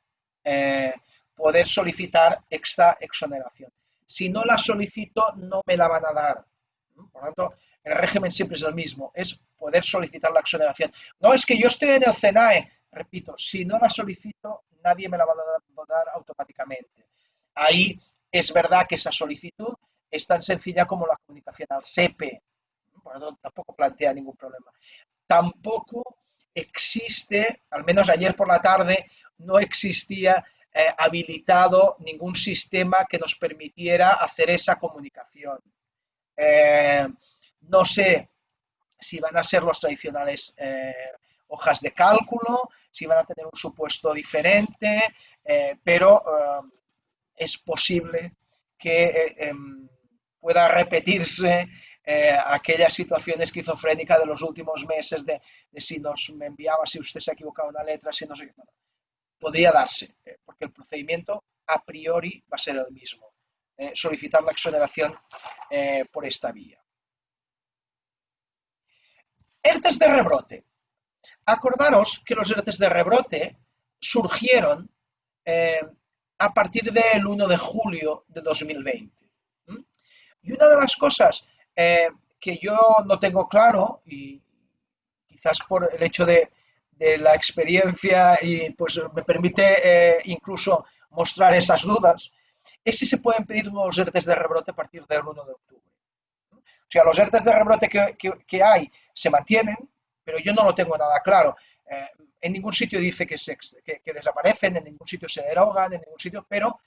poder solicitar esta exoneración. Si no la solicito, no me la van a dar. Por lo tanto, el régimen siempre es el mismo, es poder solicitar la exoneración. No es que yo estoy en el CENAE, repito, si no la solicito, nadie me la va a dar automáticamente. Ahí es verdad que esa solicitud es tan sencilla como la comunicación al SEPE, por lo tanto, tampoco plantea ningún problema. Tampoco existe, al menos ayer por la tarde, no existía habilitado ningún sistema que nos permitiera hacer esa comunicación. No sé si van a ser los tradicionales hojas de cálculo, si van a tener un supuesto diferente, pero es posible que pueda repetirse aquella situación esquizofrénica de los últimos meses de si me enviaba, si usted se ha equivocado en una letra, si no sé qué. Bueno, podría darse, porque el procedimiento a priori va a ser el mismo. Solicitar la exoneración por esta vía. ERTES de rebrote. Acordaros que los ERTES de rebrote surgieron a partir del 1 de julio de 2020. Y una de las cosas que yo no tengo claro, y quizás por el hecho de la experiencia y pues me permite incluso mostrar esas dudas, es si se pueden pedir nuevos ERTES de rebrote a partir del 1 de octubre. O sea, los ERTES de rebrote que hay se mantienen, pero yo no lo tengo nada claro. En ningún sitio dice que desaparecen, en ningún sitio se derogan, en ningún sitio, pero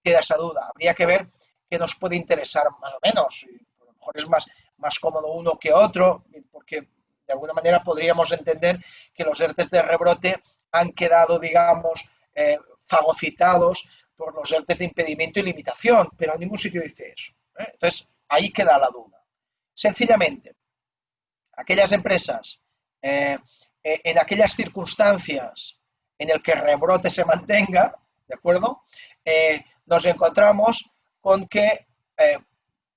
queda esa duda. Habría que ver qué nos puede interesar más o menos. A lo mejor es más cómodo uno que otro, porque de alguna manera podríamos entender que los ERTES de rebrote han quedado, digamos, fagocitados por los ERTES de impedimento y limitación, pero en ningún sitio dice eso. Entonces, ahí queda la duda. Sencillamente, aquellas empresas en aquellas circunstancias en el que el rebrote se mantenga, ¿de acuerdo? Nos encontramos con que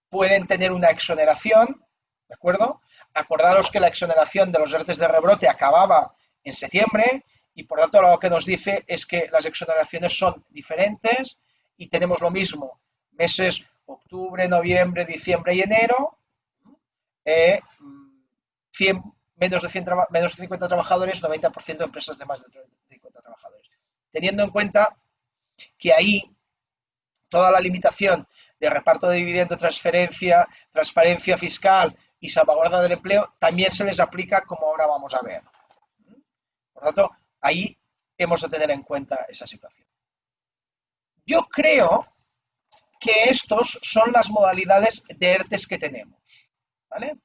pueden tener una exoneración, ¿de acuerdo? Acordaros que la exoneración de los ERTES de rebrote acababa en septiembre y por lo tanto lo que nos dice es que las exoneraciones son diferentes y tenemos lo mismo, meses octubre, noviembre, diciembre y enero, 100, menos de 50 trabajadores, 90% de empresas de más de 50 trabajadores. Teniendo en cuenta que ahí toda la limitación de reparto de dividendo, transferencia, transparencia fiscal y salvaguarda del empleo también se les aplica como ahora vamos a ver. Por lo tanto, ahí hemos de tener en cuenta esa situación. Yo creo que estos son las modalidades de ERTES que tenemos, ¿vale?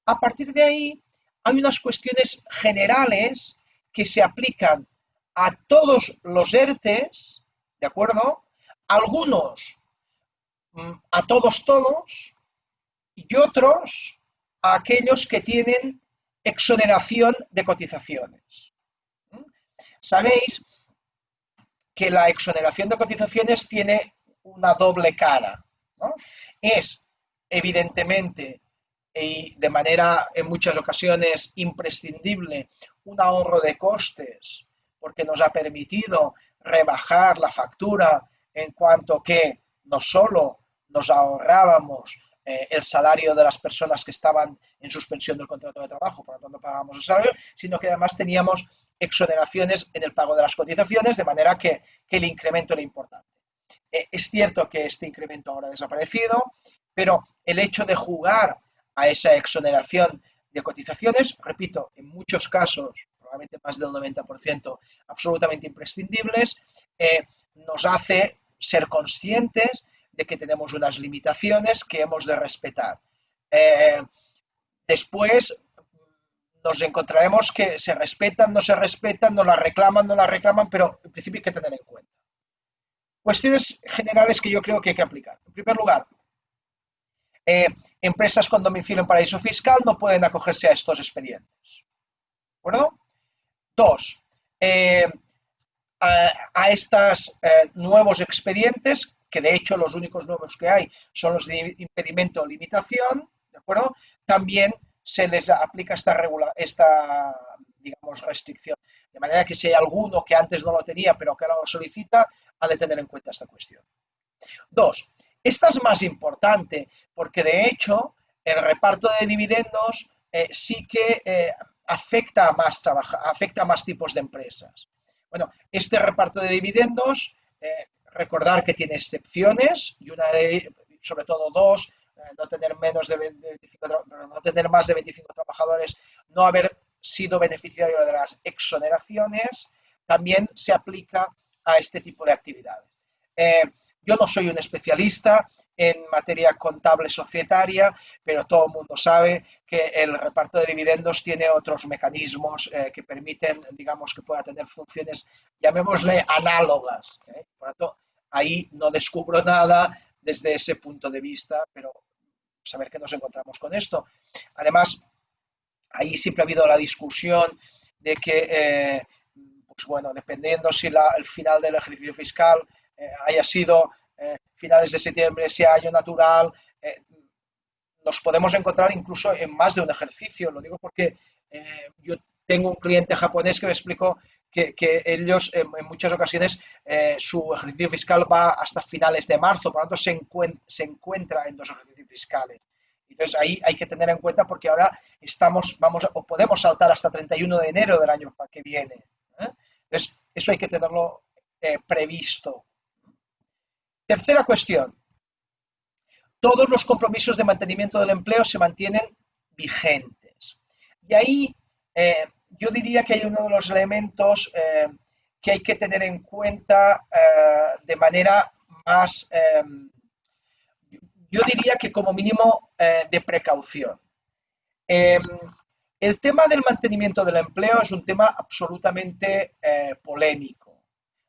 A partir de ahí hay unas cuestiones generales que se aplican a todos los ERTES, ¿de acuerdo? Algunos a todos y otros a aquellos que tienen exoneración de cotizaciones. Sabéis que la exoneración de cotizaciones tiene una doble cara, ¿no? Es, evidentemente, y de manera en muchas ocasiones imprescindible, un ahorro de costes, porque nos ha permitido rebajar la factura en cuanto que no solo nos ahorrábamos el salario de las personas que estaban en suspensión del contrato de trabajo, por lo tanto no pagábamos el salario, sino que además teníamos exoneraciones en el pago de las cotizaciones, de manera que el incremento era importante. Es cierto que este incremento ahora ha desaparecido, pero el hecho de jugar a esa exoneración de cotizaciones, repito, en muchos casos, probablemente más del 90%, absolutamente imprescindibles, nos hace ser conscientes de que tenemos unas limitaciones que hemos de respetar. Después nos encontraremos que se respetan, no se respetan, nos las reclaman, pero en principio hay que tener en cuenta. Cuestiones generales que yo creo que hay que aplicar. En primer lugar, empresas con domicilio en paraíso fiscal no pueden acogerse a estos expedientes. ¿De acuerdo? Dos, a estos nuevos expedientes, que de hecho los únicos nuevos que hay son los de impedimento o limitación, ¿de acuerdo? También se les aplica esta digamos, restricción. De manera que si hay alguno que antes no lo tenía, pero que ahora lo solicita, ha de tener en cuenta esta cuestión. Dos, esta es más importante porque de hecho el reparto de dividendos sí que afecta a más tipos de empresas. Bueno, este reparto de dividendos, recordar que tiene excepciones y una de, sobre todo dos, no tener menos de 25, no tener más de 25 trabajadores, no haber sido beneficiario de las exoneraciones, también se aplica a este tipo de actividades. Yo no soy un especialista en materia contable societaria, pero todo el mundo sabe que el reparto de dividendos tiene otros mecanismos que permiten, digamos, que pueda tener funciones, llamémosle análogas. Por lo tanto, ahí no descubro nada desde ese punto de vista, pero saber que nos encontramos con esto. Además, ahí siempre ha habido la discusión de que, pues bueno, dependiendo si el final del ejercicio fiscal haya sido finales de septiembre, sea año natural, nos podemos encontrar incluso en más de un ejercicio. Lo digo porque yo tengo un cliente japonés que me explicó que ellos en muchas ocasiones su ejercicio fiscal va hasta finales de marzo, por lo tanto se encuentra en dos ejercicios fiscales. Entonces ahí hay que tener en cuenta porque ahora o podemos saltar hasta 31 de enero del año que viene. Entonces eso hay que tenerlo previsto. Tercera cuestión. Todos los compromisos de mantenimiento del empleo se mantienen vigentes. Y ahí yo diría que hay uno de los elementos que hay que tener en cuenta de manera más, yo diría que como mínimo de precaución. El tema del mantenimiento del empleo es un tema absolutamente polémico.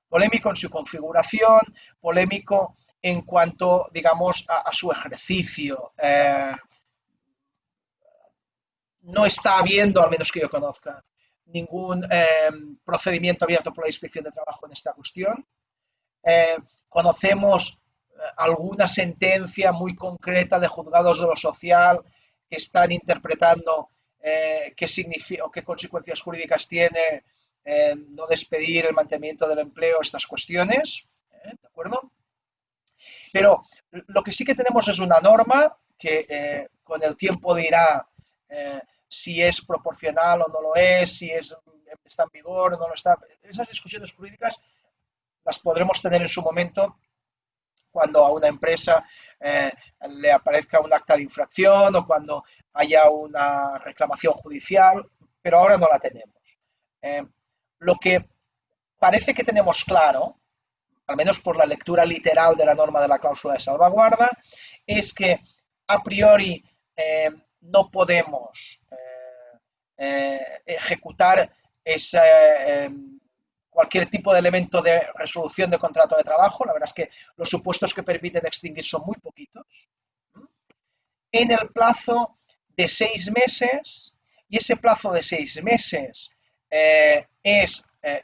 Polémico en su configuración, polémico en cuanto, digamos, a su ejercicio. No está habiendo, al menos que yo conozca, ningún procedimiento abierto por la Inspección de Trabajo en esta cuestión. Conocemos alguna sentencia muy concreta de juzgados de lo social que están interpretando qué significa o qué consecuencias jurídicas tiene no despedir, el mantenimiento del empleo, estas cuestiones, ¿de acuerdo? Pero lo que sí que tenemos es una norma que con el tiempo dirá si es proporcional o no lo es, si está en vigor o no lo está. Esas discusiones jurídicas las podremos tener en su momento cuando a una empresa le aparezca un acta de infracción o cuando haya una reclamación judicial, pero ahora no la tenemos. Lo que parece que tenemos claro, al menos por la lectura literal de la norma de la cláusula de salvaguarda, es que a priori no podemos ejecutar cualquier tipo de elemento de resolución de contrato de trabajo. La verdad es que los supuestos que permiten extinguir son muy poquitos. En el plazo de 6 meses, y ese plazo de 6 meses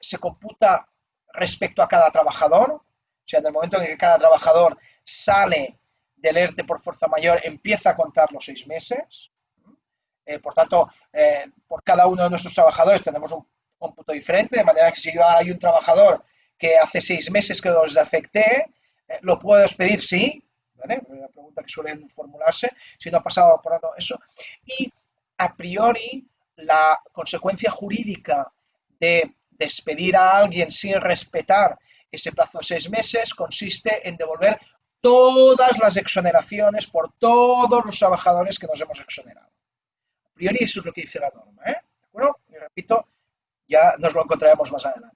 se computa respecto a cada trabajador, o sea, en el momento en que cada trabajador sale del ERTE por fuerza mayor, empieza a contar los 6 meses. Por tanto, por cada uno de nuestros trabajadores tenemos un cómputo diferente, de manera que si hay un trabajador que hace 6 meses que los afecté, ¿lo puedo despedir? Sí, ¿vale? La pregunta que suelen formularse, si no ha pasado por eso. Y a priori, la consecuencia jurídica de despedir a alguien sin respetar ese plazo de 6 meses consiste en devolver todas las exoneraciones por todos los trabajadores que nos hemos exonerado. A priori eso es lo que dice la norma, ¿de acuerdo? Y repito, ya nos lo encontraremos más adelante.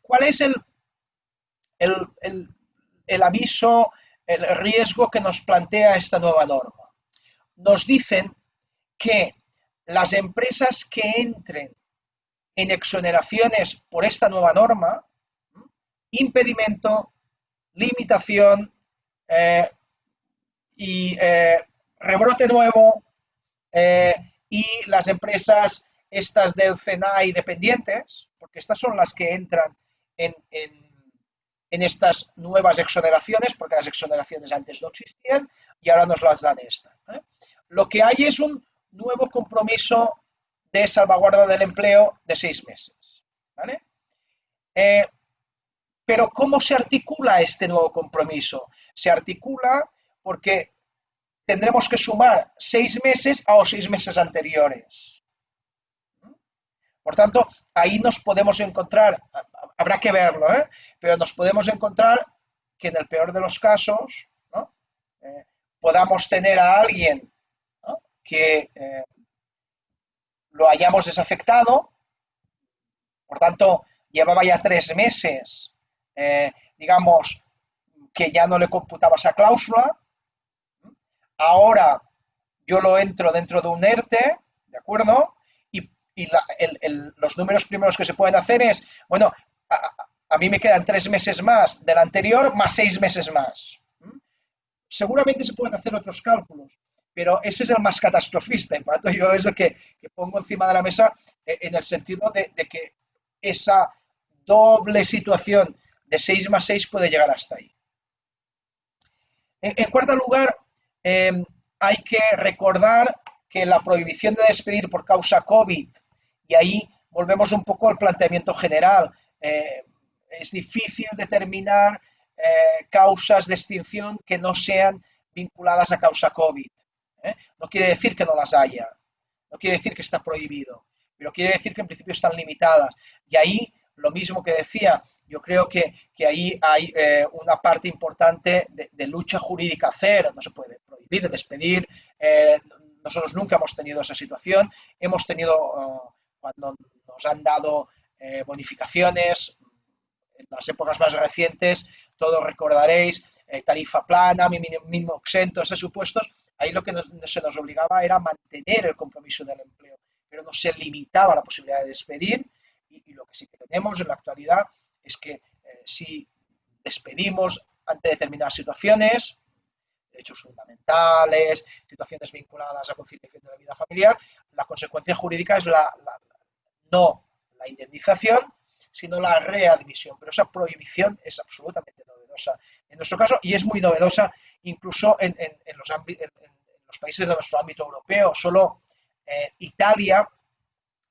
¿Cuál es el aviso, el riesgo que nos plantea esta nueva norma? Nos dicen que las empresas que entren en exoneraciones por esta nueva norma, impedimento, limitación y rebrote nuevo y las empresas estas del CENAI dependientes, porque estas son las que entran en estas nuevas exoneraciones, porque las exoneraciones antes no existían y ahora nos las dan esta. Lo que hay es un nuevo compromiso de salvaguarda del empleo de 6 meses. ¿Vale? Pero ¿cómo se articula este nuevo compromiso? Se articula porque tendremos que sumar 6 meses a los 6 meses anteriores. Por tanto, ahí nos podemos encontrar, habrá que verlo, pero nos podemos encontrar que en el peor de los casos, ¿no? Podamos tener a alguien, ¿no? que lo hayamos desafectado, por tanto, llevaba ya 3 meses, digamos, que ya no le computaba esa cláusula, ahora yo lo entro dentro de un ERTE, ¿de acuerdo? Y los números primeros que se pueden hacer es, bueno, a mí me quedan 3 meses más del anterior, más 6 meses más. Seguramente se pueden hacer otros cálculos, pero ese es el más catastrofista, y por lo tanto yo es lo que pongo encima de la mesa en el sentido de que esa doble situación de 6 más 6 puede llegar hasta ahí. En cuarto lugar, hay que recordar que la prohibición de despedir por causa COVID, y ahí volvemos un poco al planteamiento general, es difícil determinar causas de extinción que no sean vinculadas a causa COVID. No quiere decir que no las haya, no quiere decir que está prohibido, pero quiere decir que en principio están limitadas. Y ahí, lo mismo que decía, yo creo que ahí hay una parte importante de lucha jurídica a hacer. No se puede prohibir, despedir. Nosotros nunca hemos tenido esa situación. Hemos tenido, cuando nos han dado bonificaciones, en las épocas más recientes, todos recordaréis, tarifa plana, mínimo exento, esos supuestos, ahí lo que se nos obligaba era mantener el compromiso del empleo, pero no se limitaba la posibilidad de despedir, y lo que sí que tenemos en la actualidad es que si despedimos ante determinadas situaciones, derechos fundamentales, situaciones vinculadas a conciliación de la vida familiar, la consecuencia jurídica es no la indemnización, sino la readmisión. Pero esa prohibición es absolutamente novedosa en nuestro caso, y es muy novedosa incluso en los países de nuestro ámbito europeo. Solo Italia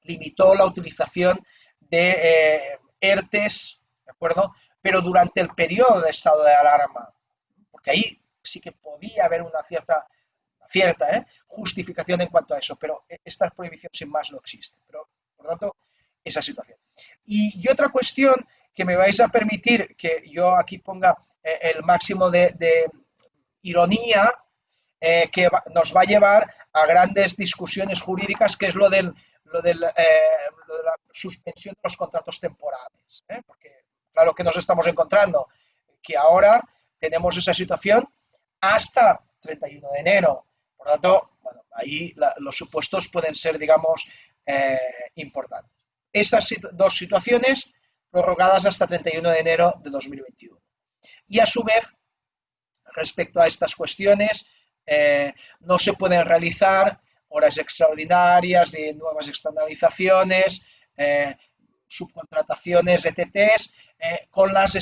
limitó la utilización de ERTES, ¿de acuerdo? Pero durante el periodo de estado de alarma, porque ahí sí que podía haber una cierta justificación en cuanto a eso, pero esta prohibición sin más no existe. Pero, por lo tanto, esa situación. Y otra cuestión que me vais a permitir que yo aquí ponga el máximo de ironía, que nos va a llevar a grandes discusiones jurídicas, que es lo de la suspensión de los contratos temporales. Porque, claro, que nos estamos encontrando que ahora tenemos esa situación hasta 31 de enero. Por lo tanto, bueno, ahí los supuestos pueden ser, digamos, importantes. Esas dos situaciones prorrogadas hasta 31 de enero de 2021. Y a su vez, respecto a estas cuestiones, no se pueden realizar horas extraordinarias de nuevas externalizaciones, subcontrataciones, ETTs, con las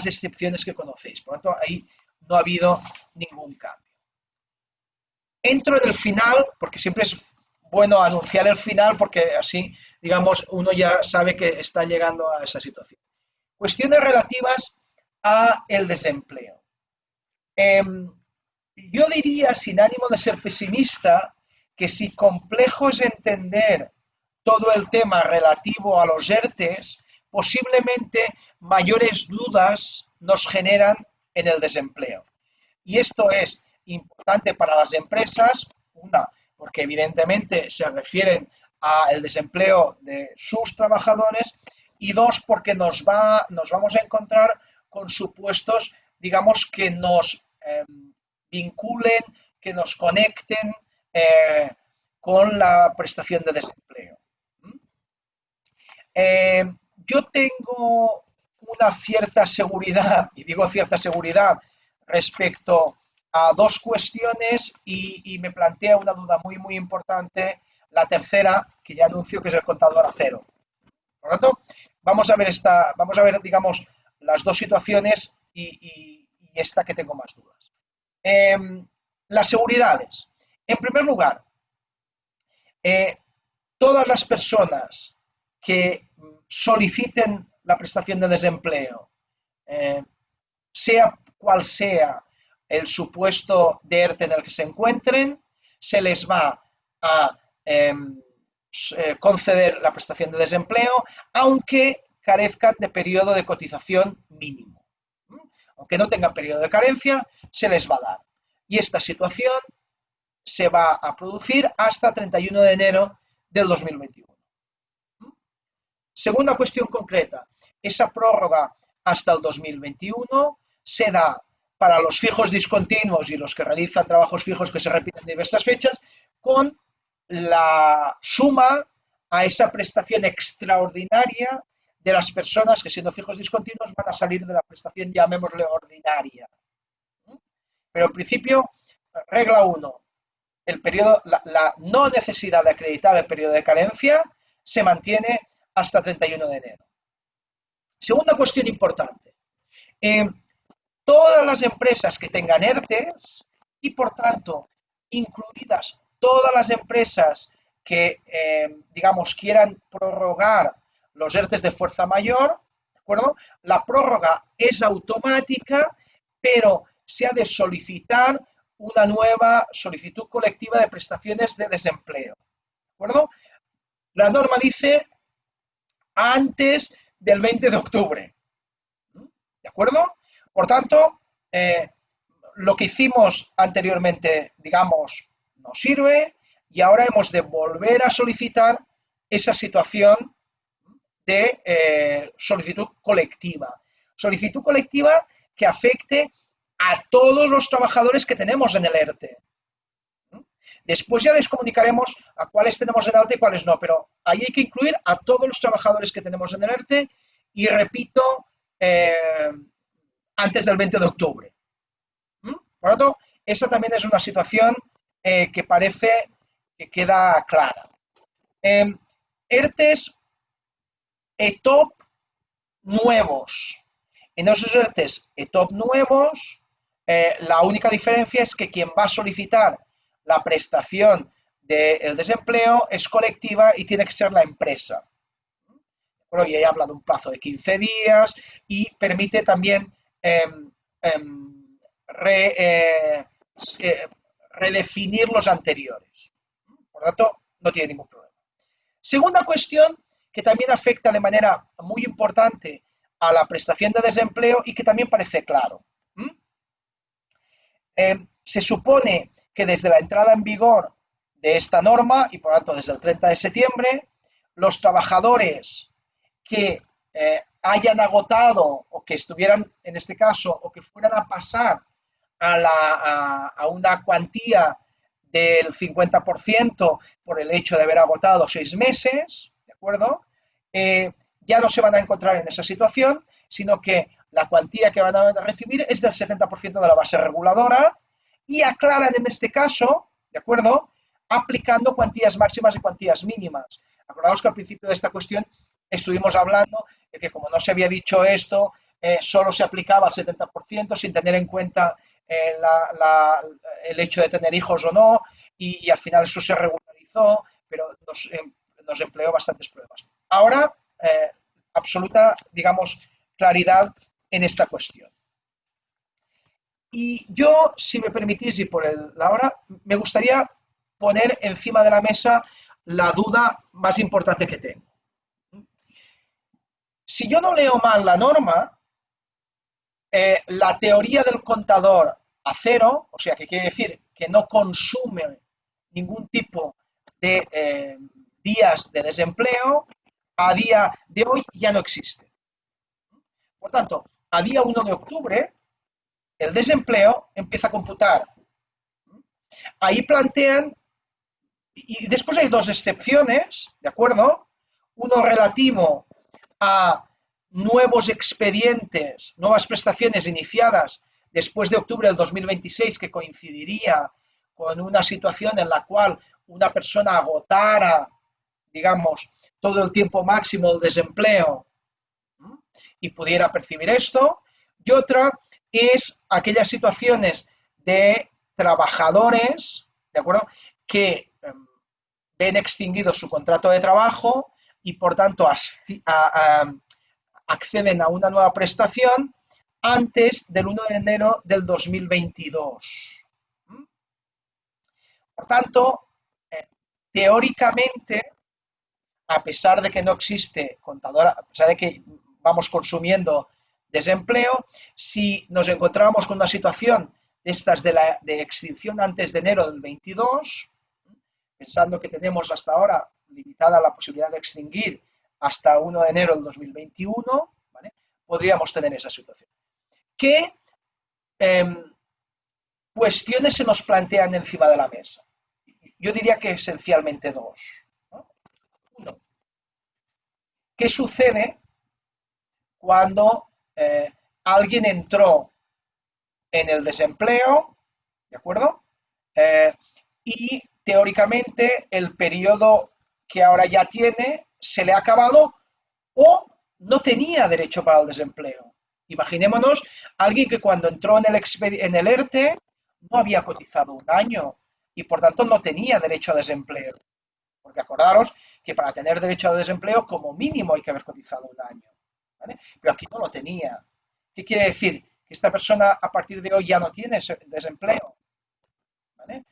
excepciones que conocéis. Por lo tanto, ahí no ha habido ningún cambio. Entro en el final, porque siempre es bueno anunciar el final, porque así, digamos, uno ya sabe que está llegando a esa situación. Cuestiones relativas a el desempleo. Yo diría, sin ánimo de ser pesimista, que si complejo es entender todo el tema relativo a los ERTES, posiblemente mayores dudas nos generan en el desempleo. Y esto es importante para las empresas, una, porque evidentemente se refieren al desempleo de sus trabajadores, y dos, porque nos vamos a encontrar con supuestos, digamos, que nos vinculen, que nos conecten con la prestación de desempleo. Yo tengo una cierta seguridad, y digo cierta seguridad, respecto a dos cuestiones, y me plantea una duda muy, muy importante, la tercera, que ya anuncio, que es el contador a cero. Por lo tanto, vamos a ver, digamos, las dos situaciones y esta que tengo más dudas. Las seguridades. En primer lugar, todas las personas que soliciten la prestación de desempleo, sea cual sea el supuesto de ERTE en el que se encuentren, se les va a conceder la prestación de desempleo, aunque carezcan de periodo de cotización mínimo. Aunque no tengan periodo de carencia, se les va a dar. Y esta situación se va a producir hasta 31 de enero del 2021. Segunda cuestión concreta, esa prórroga hasta el 2021 se da para los fijos discontinuos y los que realizan trabajos fijos que se repiten en diversas fechas, con la suma a esa prestación extraordinaria de las personas que, siendo fijos discontinuos, van a salir de la prestación, llamémosle, ordinaria. Pero en principio, regla 1, el periodo, la no necesidad de acreditar el periodo de carencia se mantiene hasta 31 de enero. Segunda cuestión importante. Todas las empresas que tengan ERTES y, por tanto, incluidas todas las empresas que, digamos, quieran prorrogar los ERTES de fuerza mayor, ¿de acuerdo? La prórroga es automática, pero se ha de solicitar una nueva solicitud colectiva de prestaciones de desempleo, ¿de acuerdo? La norma dice antes del 20 de octubre, ¿de acuerdo? Por tanto, lo que hicimos anteriormente, digamos, no sirve y ahora hemos de volver a solicitar esa situación de solicitud colectiva. Solicitud colectiva que afecte a todos los trabajadores que tenemos en el ERTE. Después ya les comunicaremos a cuáles tenemos en alta y cuáles no, pero ahí hay que incluir a todos los trabajadores que tenemos en el ERTE y, repito, antes del 20 de octubre. Por lo tanto, esa también es una situación que parece que queda clara. ERTES ETOP nuevos. En esos ERTES ETOP nuevos, la única diferencia es que quien va a solicitar la prestación del desempleo es colectiva y tiene que ser la empresa. Bueno, y ahí habla de un plazo de 15 días y permite también redefinir los anteriores. Por lo tanto, no tiene ningún problema. Segunda cuestión que también afecta de manera muy importante a la prestación de desempleo y que también parece claro. Se supone que desde la entrada en vigor de esta norma, y por lo tanto desde el 30 de septiembre, los trabajadores que hayan agotado o que estuvieran, en este caso, o que fueran a pasar a una cuantía del 50% por el hecho de haber agotado 6 meses, ¿de acuerdo? Ya no se van a encontrar en esa situación, sino que la cuantía que van a recibir es del 70% de la base reguladora y aclaran en este caso, ¿de acuerdo?, aplicando cuantías máximas y cuantías mínimas. Acordaos que al principio de esta cuestión estuvimos hablando de que, como no se había dicho esto, solo se aplicaba al 70% sin tener en cuenta el hecho de tener hijos o no, y al final eso se regularizó, pero nos empleó bastantes pruebas. Ahora, absoluta, digamos, claridad en esta cuestión. Y yo, si me permitís, y por la hora, me gustaría poner encima de la mesa la duda más importante que tengo. Si yo no leo mal la norma, la teoría del contador a cero, o sea, que quiere decir que no consume ningún tipo de días de desempleo, a día de hoy ya no existe. Por tanto, a día 1 de octubre, el desempleo empieza a computar. Ahí plantean, y después hay dos excepciones, ¿de acuerdo? Uno relativo a nuevos expedientes, nuevas prestaciones iniciadas después de octubre del 2026, que coincidiría con una situación en la cual una persona agotara, digamos, todo el tiempo máximo del desempleo y pudiera percibir esto, y otra es aquellas situaciones de trabajadores, ¿de acuerdo?, que ven extinguido su contrato de trabajo y por tanto acceden a una nueva prestación antes del 1 de enero del 2022. Por tanto, teóricamente, a pesar de que no existe contador, a pesar de que vamos consumiendo desempleo, si nos encontramos con una situación de estas de extinción antes de enero del 22, pensando que tenemos hasta ahora limitada la posibilidad de extinguir hasta 1 de enero del 2021, ¿vale?, podríamos tener esa situación. ¿Qué cuestiones se nos plantean encima de la mesa? Yo diría que esencialmente dos, ¿no? Uno, ¿qué sucede cuando alguien entró en el desempleo, ¿de acuerdo? Y teóricamente el periodo que ahora ya tiene se le ha acabado o no tenía derecho para el desempleo. Imaginémonos a alguien que cuando entró en el ERTE no había cotizado un año y por tanto no tenía derecho a desempleo. Porque acordaros que para tener derecho a desempleo como mínimo hay que haber cotizado un año, ¿vale? Pero aquí no lo tenía. ¿Qué quiere decir? Que esta persona a partir de hoy ya no tiene desempleo, ¿vale?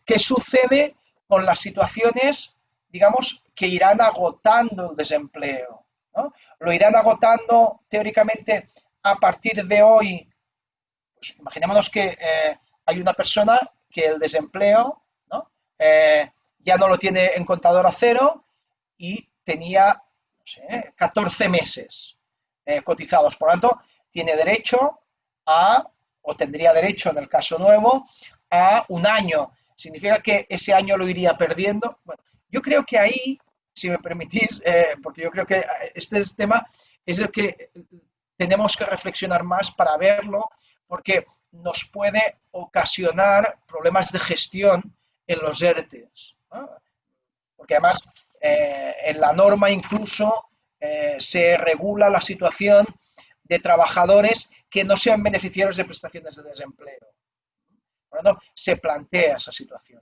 ¿Qué sucede con las situaciones, digamos, que irán agotando el desempleo, ¿no? Lo irán agotando teóricamente a partir de hoy. Pues imaginémonos que hay una persona que el desempleo, ¿no?, ya no lo tiene en contador a cero y tenía, no sé, 14 meses cotizados. Por lo tanto, tiene derecho a, o tendría derecho en el caso nuevo, a un año. ¿Significa que ese año lo iría perdiendo? Bueno, yo creo que ahí, si me permitís, porque yo creo que este tema es el que tenemos que reflexionar más para verlo, porque nos puede ocasionar problemas de gestión en los ERTES, ¿no? Porque además en la norma incluso se regula la situación de trabajadores que no sean beneficiarios de prestaciones de desempleo. Por lo tanto, se plantea esa situación.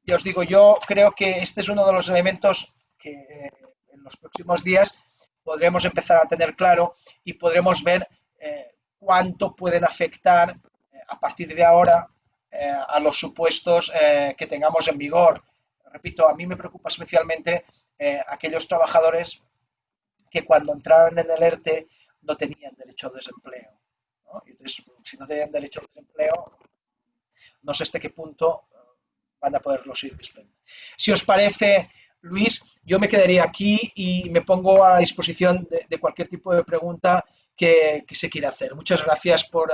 Ya os digo, yo creo que este es uno de los elementos que en los próximos días podremos empezar a tener claro y podremos ver cuánto pueden afectar a partir de ahora a los supuestos que tengamos en vigor. Repito, a mí me preocupa especialmente aquellos trabajadores que cuando entraron en el ERTE no tenían derecho al desempleo, ¿no? Y entonces, si no tenían derecho al desempleo, no sé hasta qué punto van a poderlo seguir disponible. Si os parece, Luis, yo me quedaría aquí y me pongo a la disposición de cualquier tipo de pregunta que se quiera hacer. Muchas gracias por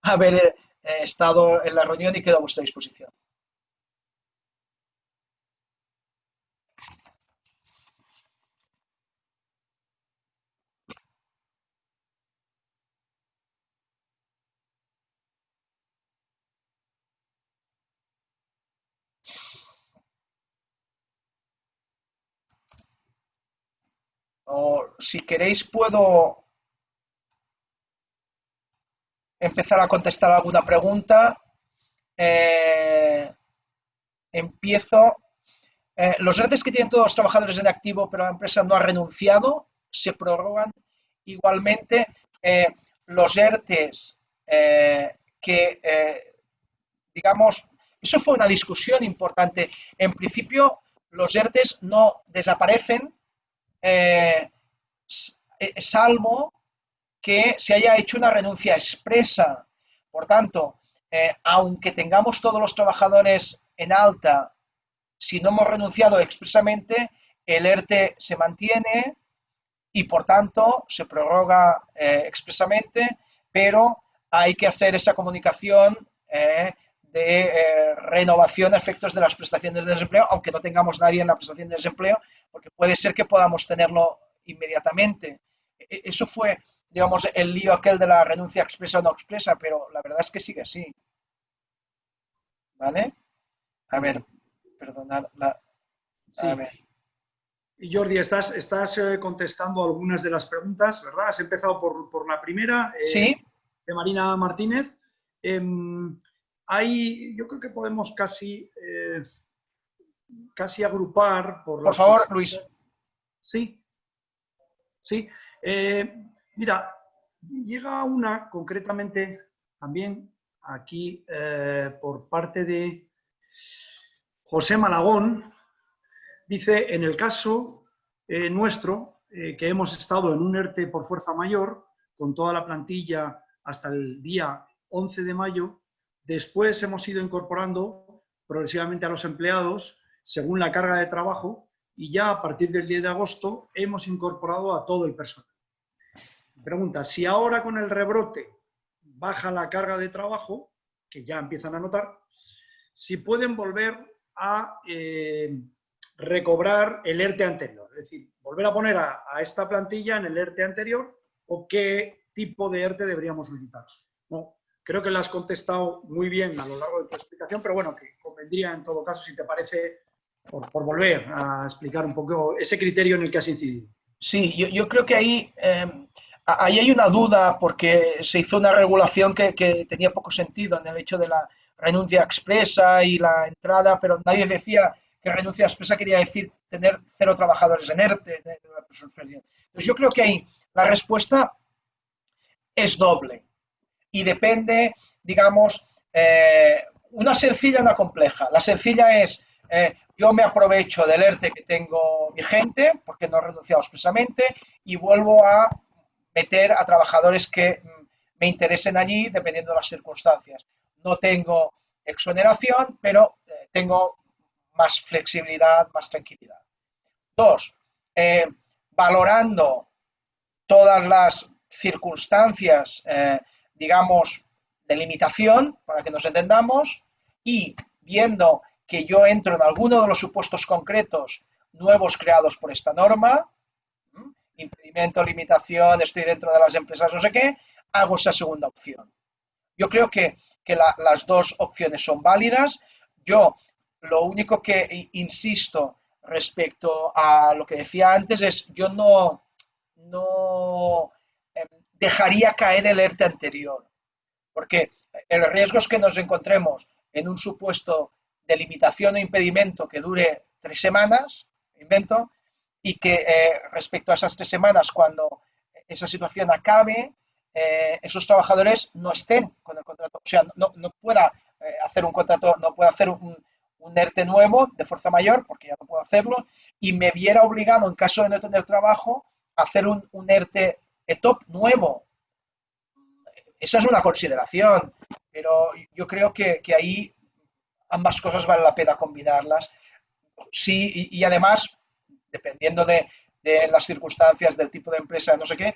haber estado en la reunión y quedo a vuestra disposición. O si queréis puedo empezar a contestar alguna pregunta. Empiezo. Los ERTEs que tienen todos los trabajadores en activo, pero la empresa no ha renunciado, se prorrogan. Igualmente, los ERTEs que, digamos, eso fue una discusión importante. En principio, los ERTEs no desaparecen, salvo que se haya hecho una renuncia expresa. Por tanto, aunque tengamos todos los trabajadores en alta, si no hemos renunciado expresamente, el ERTE se mantiene y, por tanto, se prorroga expresamente, pero hay que hacer esa comunicación de renovación a efectos de las prestaciones de desempleo, aunque no tengamos nadie en la prestación de desempleo, porque puede ser que podamos tenerlo inmediatamente. Eso fue, digamos, el lío aquel de la renuncia expresa o no expresa, pero la verdad es que sigue así. ¿Vale? A ver, perdonad. A Sí. ver. Jordi, estás contestando algunas de las preguntas, ¿verdad? Has empezado por la primera, Sí, de Marina Martínez. Yo creo que podemos casi agrupar por por las favor, Luis. consultas. Sí, sí. Mira, llega una concretamente también aquí por parte de José Malagón. Dice, en el caso nuestro, que hemos estado en un ERTE por fuerza mayor, con toda la plantilla hasta el día 11 de mayo, después hemos ido incorporando progresivamente a los empleados según la carga de trabajo y ya a partir del 10 de agosto hemos incorporado a todo el personal. Pregunta, si ahora con el rebrote baja la carga de trabajo, que ya empiezan a notar, si pueden volver a recobrar el ERTE anterior, es decir, volver a poner a esta plantilla en el ERTE anterior o qué tipo de ERTE deberíamos solicitar. No, creo que lo has contestado muy bien a lo largo de tu explicación, pero bueno, que convendría en todo caso, si te parece, por volver a explicar un poco ese criterio en el que has incidido. Sí, yo creo que ahí hay una duda porque se hizo una regulación que tenía poco sentido en el hecho de la renuncia expresa y la entrada, pero nadie decía que renuncia expresa quería decir tener 0 trabajadores en ERTE. Entonces yo creo que ahí la respuesta es doble y depende, digamos, una sencilla y una compleja. La sencilla es, yo me aprovecho del ERTE que tengo vigente, porque no he renunciado expresamente, y vuelvo a meter a trabajadores que me interesen allí, dependiendo de las circunstancias. No tengo exoneración, pero tengo más flexibilidad, más tranquilidad. Dos, valorando todas las circunstancias, digamos, de limitación, para que nos entendamos, y viendo que yo entro en alguno de los supuestos concretos nuevos creados por esta norma, impedimento, limitación, estoy dentro de las empresas, no sé qué, hago esa segunda opción. Yo creo que las dos opciones son válidas. Yo lo único que insisto respecto a lo que decía antes es, yo no dejaría caer el ERTE anterior, porque el riesgo es que nos encontremos en un supuesto de limitación o impedimento que dure 3 semanas, invento, y que respecto a esas 3 semanas, cuando esa situación acabe, esos trabajadores no estén con el contrato, o sea, no pueda hacer un contrato, no pueda hacer un ERTE nuevo de fuerza mayor, porque ya no puedo hacerlo, y me viera obligado, en caso de no tener trabajo, a hacer un ERTE ETOP nuevo. Esa es una consideración, pero yo creo que ahí ambas cosas vale la pena combinarlas. Sí, y además, dependiendo de las circunstancias, del tipo de empresa, no sé qué,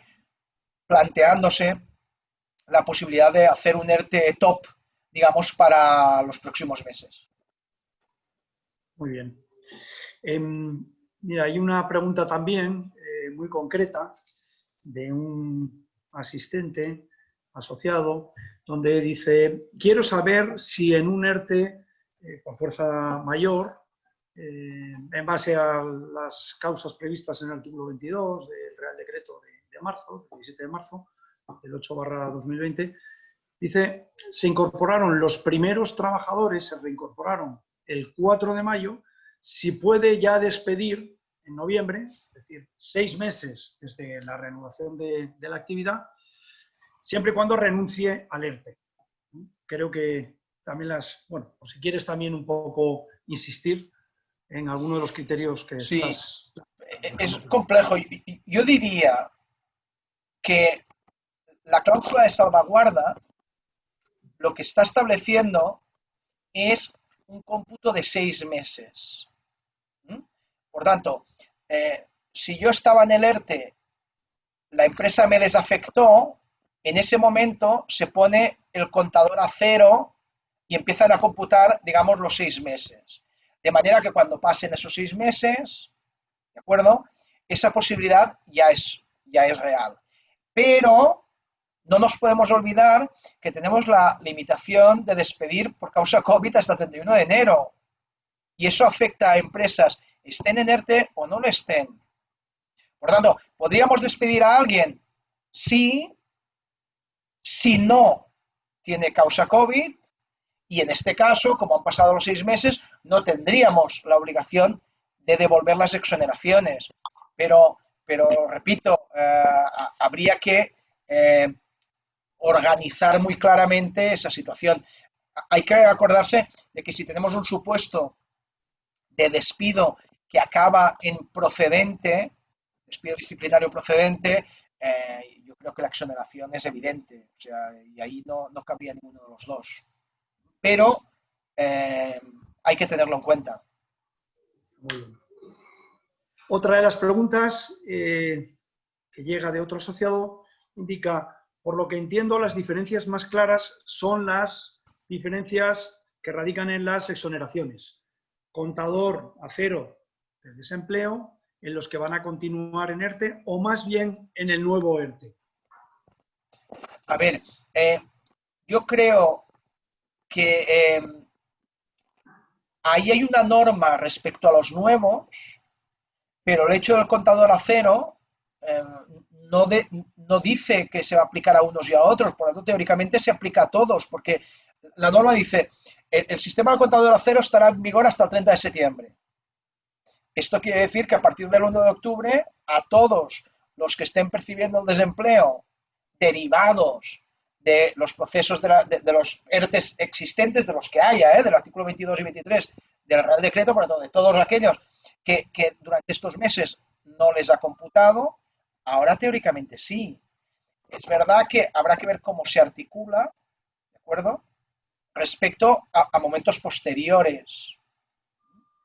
planteándose la posibilidad de hacer un ERTE top, digamos, para los próximos meses. Muy bien. Mira, hay una pregunta también muy concreta de un asistente asociado donde dice, quiero saber si en un ERTE por fuerza mayor, en base a las causas previstas en el artículo 22 del Real Decreto de marzo, el 17 de marzo, el 8/2020, dice, se incorporaron los primeros trabajadores, se reincorporaron el 4 de mayo, si puede ya despedir en noviembre, es decir, 6 meses desde la reanudación de la actividad, siempre y cuando renuncie al ERTE. Creo que también bueno, o si quieres también un poco insistir en alguno de los criterios que Sí, estás... es complejo. Yo diría que la cláusula de salvaguarda lo que está estableciendo es un cómputo de 6 meses. Por tanto, si yo estaba en el ERTE, la empresa me desafectó, en ese momento se pone el contador a 0 y empiezan a computar, digamos, los 6 meses. De manera que cuando pasen esos 6 meses, ¿de acuerdo? Esa posibilidad ya es real. Pero no nos podemos olvidar que tenemos la limitación de despedir por causa COVID hasta el 31 de enero. Y eso afecta a empresas estén en ERTE o no lo estén. Por tanto, ¿podríamos despedir a alguien? Sí, si no tiene causa COVID, y en este caso, como han pasado los 6 meses, no tendríamos la obligación de devolver las exoneraciones. Pero repito, habría que organizar muy claramente esa situación. Hay que acordarse de que si tenemos un supuesto de despido que acaba en procedente, despido disciplinario procedente, yo creo que la exoneración es evidente, o sea, y ahí no cabría ninguno de los dos. Pero hay que tenerlo en cuenta. Muy bien. Otra de las preguntas que llega de otro asociado indica, por lo que entiendo, las diferencias más claras son las diferencias que radican en las exoneraciones. Contador a cero de desempleo, en los que van a continuar en ERTE, o más bien en el nuevo ERTE. A ver, yo creo que ahí hay una norma respecto a los nuevos, pero el hecho del contador a cero no dice que se va a aplicar a unos y a otros, por lo tanto, teóricamente se aplica a todos, porque la norma dice, el sistema del contador a cero estará en vigor hasta el 30 de septiembre. Esto quiere decir que a partir del 1 de octubre, a todos los que estén percibiendo el desempleo derivados de los procesos de los ERTES existentes, de los que haya, del artículo 22 y 23 del Real Decreto, por lo tanto, de todos aquellos que durante estos meses no les ha computado, ahora teóricamente sí. Es verdad que habrá que ver cómo se articula, ¿de acuerdo?, respecto a momentos posteriores.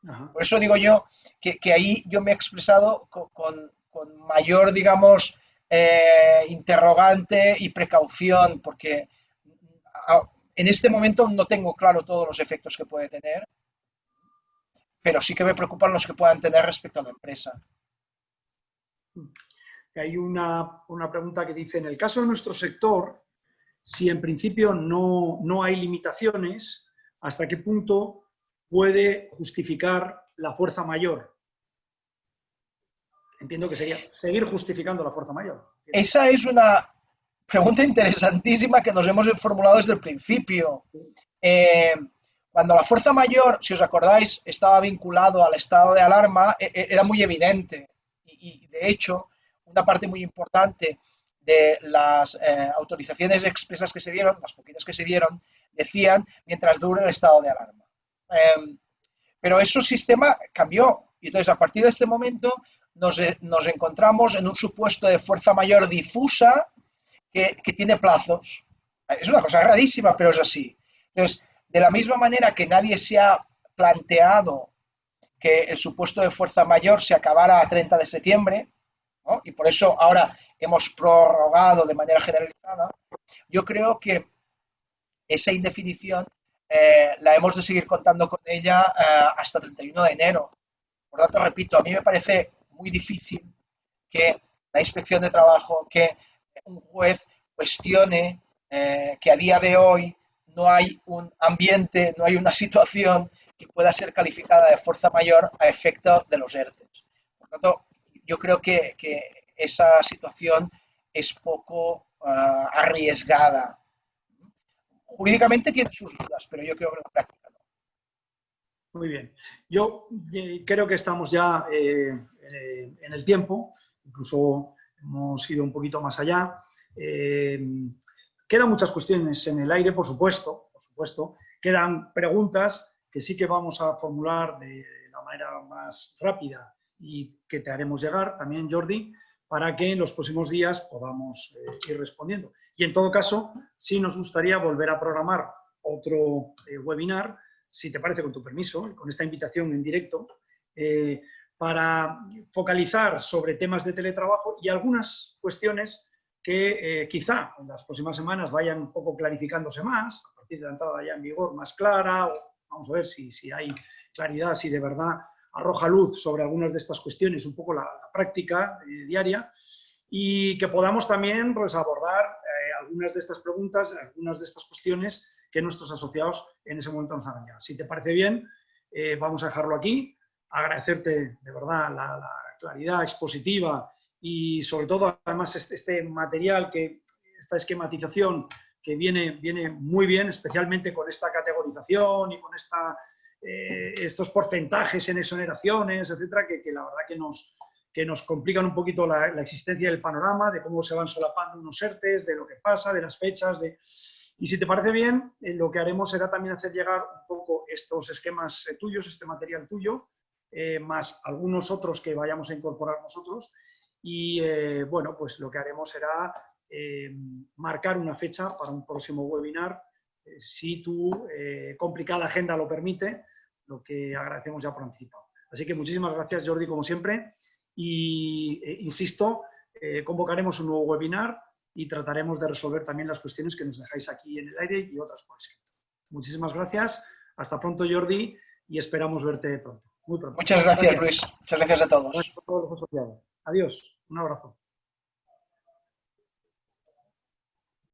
Ajá. Por eso digo yo que ahí yo me he expresado con mayor, digamos, interrogante y precaución, porque en este momento no tengo claro todos los efectos que puede tener, pero sí que me preocupan los que puedan tener respecto a la empresa. Hay una pregunta que dice, en el caso de nuestro sector, si en principio no hay limitaciones, ¿hasta qué punto puede justificar la fuerza mayor? Entiendo que sería seguir justificando la fuerza mayor. Esa es una pregunta interesantísima que nos hemos formulado desde el principio. Cuando la fuerza mayor, si os acordáis, estaba vinculado al estado de alarma, era muy evidente. Y de hecho, una parte muy importante de las autorizaciones expresas que se dieron, las poquitas que se dieron, decían mientras dure el estado de alarma. Pero ese sistema cambió. Y entonces, a partir de este momento, nos encontramos en un supuesto de fuerza mayor difusa que tiene plazos. Es una cosa rarísima, pero es así. Entonces, de la misma manera que nadie se ha planteado que el supuesto de fuerza mayor se acabara a 30 de septiembre, ¿no?, y por eso ahora hemos prorrogado de manera generalizada, yo creo que esa indefinición la hemos de seguir contando con ella hasta 31 de enero. Por lo tanto, repito, a mí me parece muy difícil que la inspección de trabajo, que un juez cuestione que a día de hoy no hay un ambiente, no hay una situación que pueda ser calificada de fuerza mayor a efecto de los ERTES. Por lo tanto, yo creo que esa situación es poco arriesgada. Jurídicamente tiene sus dudas, pero yo creo que en la práctica no. Muy bien. Yo creo que estamos ya en el tiempo, incluso hemos ido un poquito más allá. Quedan muchas cuestiones en el aire, por supuesto. Quedan preguntas que sí que vamos a formular de la manera más rápida y que te haremos llegar también, Jordi, para que en los próximos días podamos ir respondiendo. Y en todo caso, sí nos gustaría volver a programar otro webinar, si te parece, con tu permiso, con esta invitación en directo, para focalizar sobre temas de teletrabajo y algunas cuestiones que quizá en las próximas semanas vayan un poco clarificándose más, a partir de la entrada ya en vigor más clara, o vamos a ver si hay claridad, si de verdad arroja luz sobre algunas de estas cuestiones, un poco la práctica diaria, y que podamos también pues, abordar algunas de estas preguntas, algunas de estas cuestiones que nuestros asociados en ese momento nos hagan llegar. Si te parece bien, vamos a dejarlo aquí. agradecerte de verdad la claridad expositiva y sobre todo además este material, esta esquematización que viene muy bien, especialmente con esta categorización y con estos porcentajes en exoneraciones, etcétera, que la verdad que nos complican un poquito la existencia del panorama, de cómo se van solapando unos ERTEs, de lo que pasa, de las fechas. Y si te parece bien, lo que haremos será también hacer llegar un poco estos esquemas tuyos, este material tuyo, más algunos otros que vayamos a incorporar nosotros. Y bueno, pues lo que haremos será marcar una fecha para un próximo webinar, si tu complicada agenda lo permite, lo que agradecemos ya por anticipado. Así que muchísimas gracias, Jordi, como siempre. Y insisto, convocaremos un nuevo webinar y trataremos de resolver también las cuestiones que nos dejáis aquí en el aire y otras por escrito. Muchísimas gracias. Hasta pronto, Jordi, y esperamos verte pronto. Muy pronto. Muchas gracias, Luis. Muchas gracias a todos. Gracias a todos los asociados. Adiós. Un abrazo.